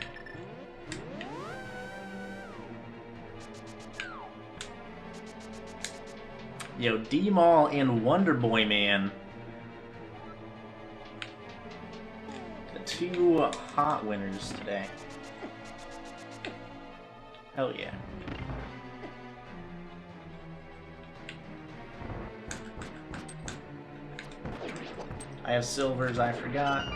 Yo, D-Mall and Wonder Boy Man. The 2 hot winners today. Hell yeah. I have silvers, I forgot.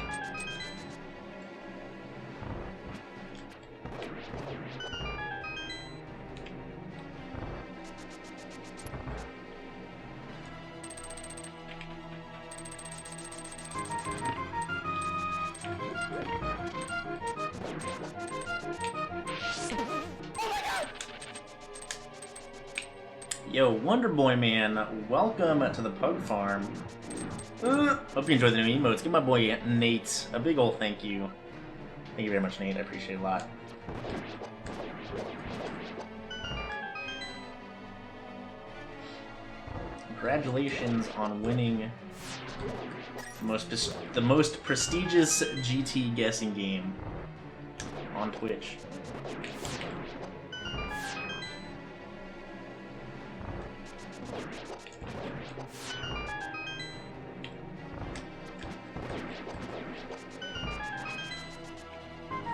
Yo, Wonder Boy Man, welcome to the Pug Farm. Hope you enjoyed the new emotes. Give my boy Nate a big ol' thank you. Thank you very much, Nate. I appreciate it a lot. Congratulations on winning the most prestigious GT guessing game on Twitch.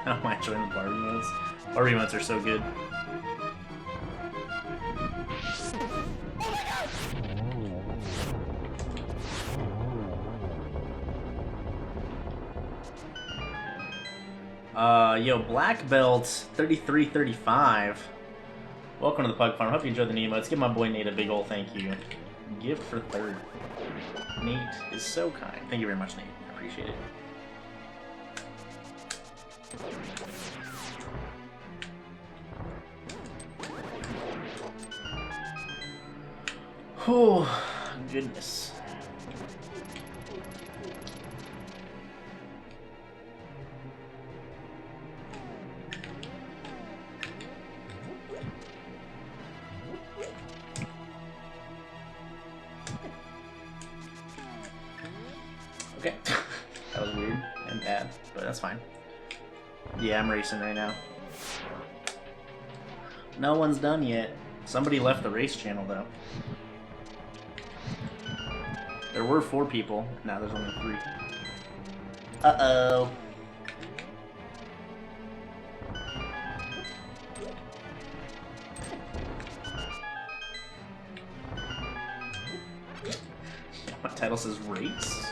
I don't mind joining the Barbie modes. Barbie modes are so good. Yo, Black Belt 3335. Welcome to the Pug Farm. Hope you enjoyed the new emotes. Give my boy Nate a big ol' thank you. Gift for 30. Nate is so kind. Thank you very much, Nate. I appreciate it. Oh, goodness. Okay. That was weird and bad, but that's fine. Yeah, I'm racing right now. No one's done yet. Somebody left the race channel, though. There were 4 people. Now there's only 3. Uh-oh. My title says race?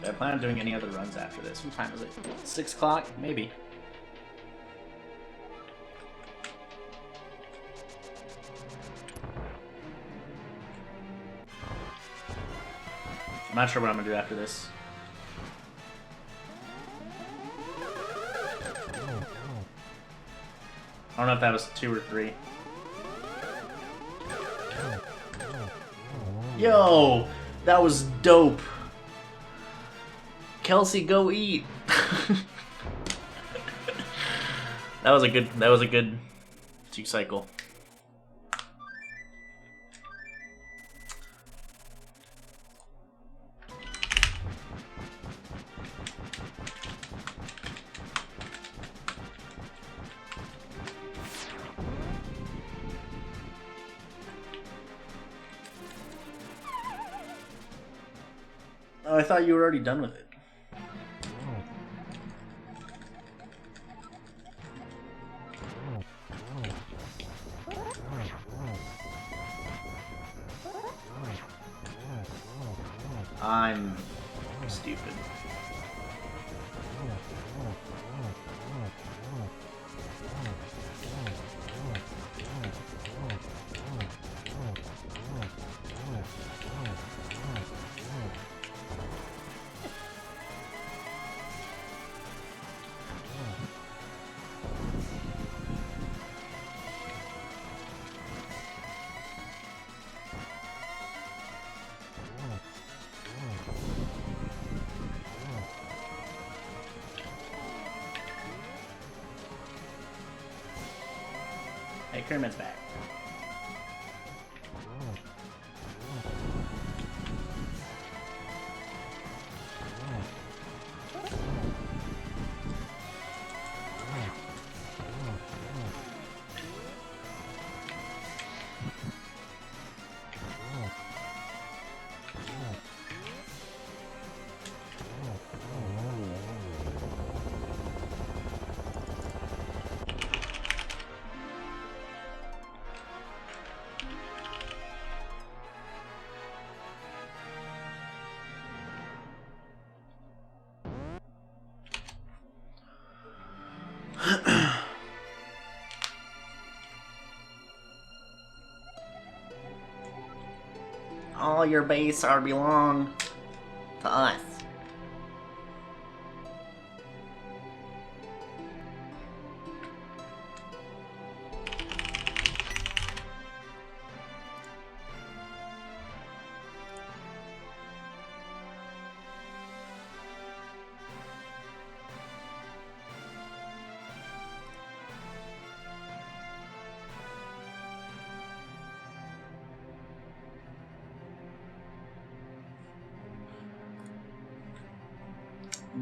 I plan on doing any other runs after this. What time is it? 6 o'clock? Maybe. I'm not sure what I'm gonna do after this. I don't know if that was 2 or 3. Yo! That was dope! Kelsey, go eat! That was a good 2 cycle. Oh, I thought you were already done with it. I'm stupid. Hey, Kermit's back. All your base are belong to us.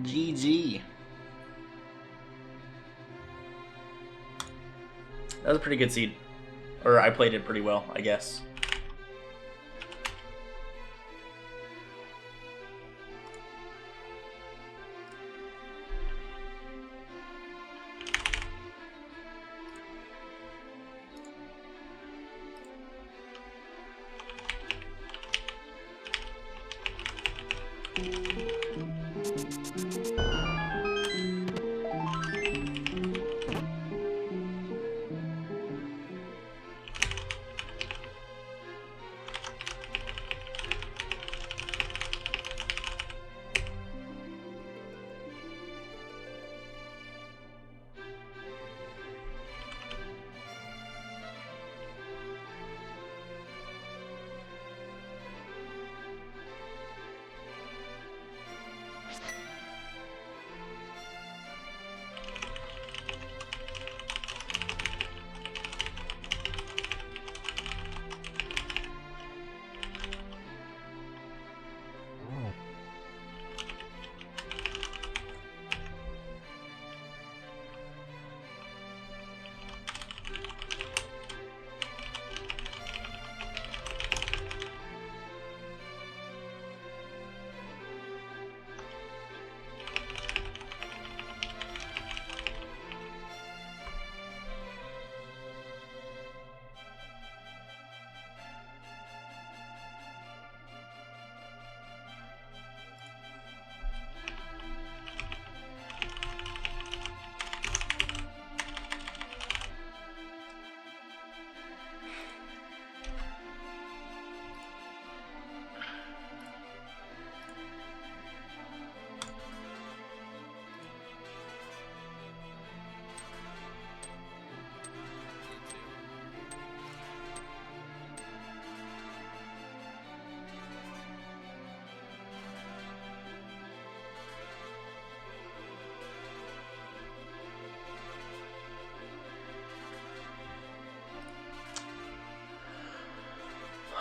GG. That was a pretty good seed. Or I played it pretty well, I guess.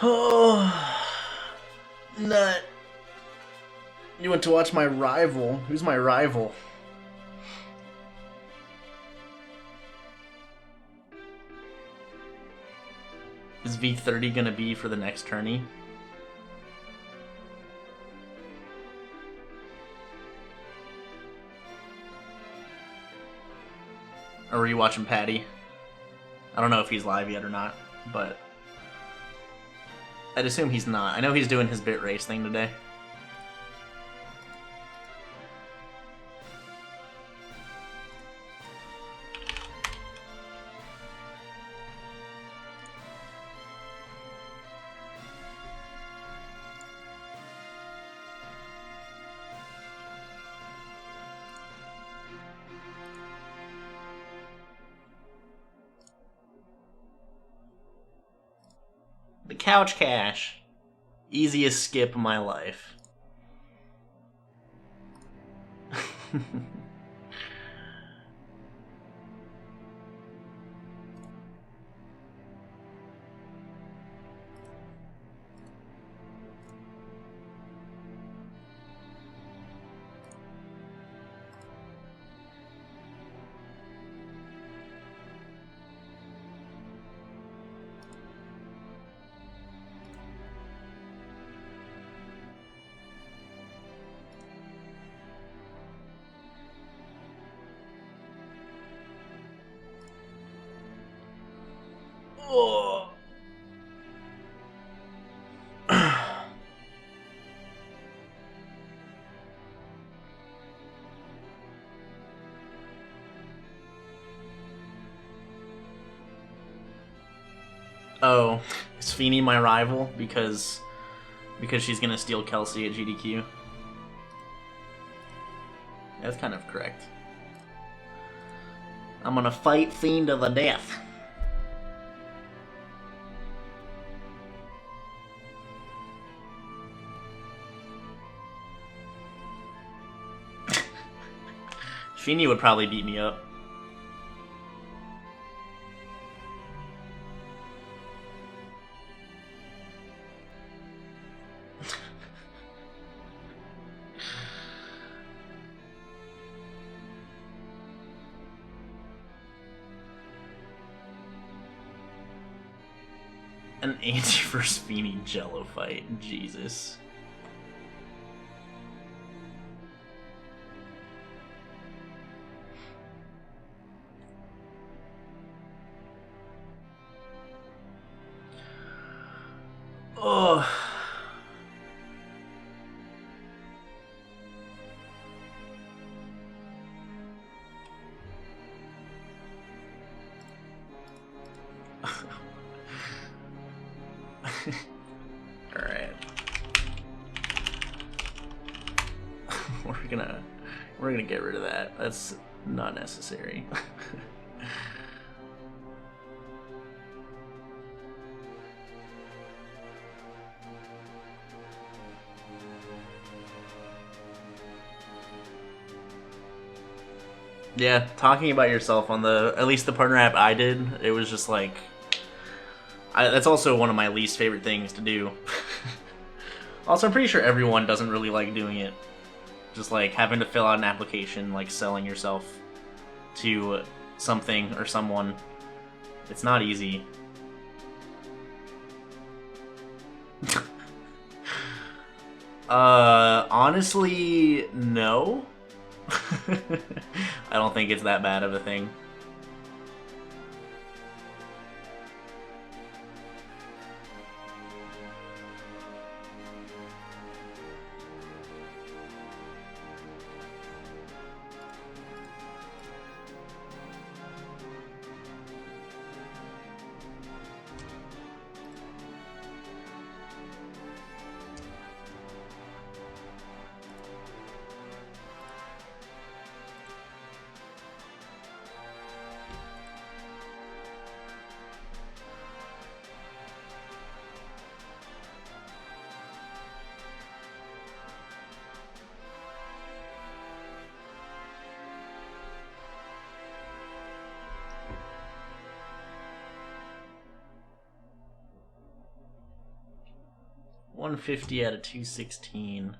Oh, nut. You went to watch my rival. Who's my rival? Is V30 gonna be for the next tourney? Or were you watching Patty? I don't know if he's live yet or not, but I'd assume he's not. I know he's doing his bit race thing today. The couch cash. Easiest skip of my life. Oh. Oh, is Feeney my rival because she's gonna steal Kelsey at GDQ? That's kind of correct. I'm gonna fight Fiend to the death. Feeney would probably beat me up. An Andy vs. Feeney Jello fight. Jesus. Oh. Alright. We're gonna get rid of that. That's not necessary. Yeah, talking about yourself on at least the partner app I did, it was just like, that's also one of my least favorite things to do. Also, I'm pretty sure everyone doesn't really like doing it. Just like having to fill out an application, like selling yourself to something or someone. It's not easy. Honestly, no. I don't think it's that bad of a thing. 150 out of 216.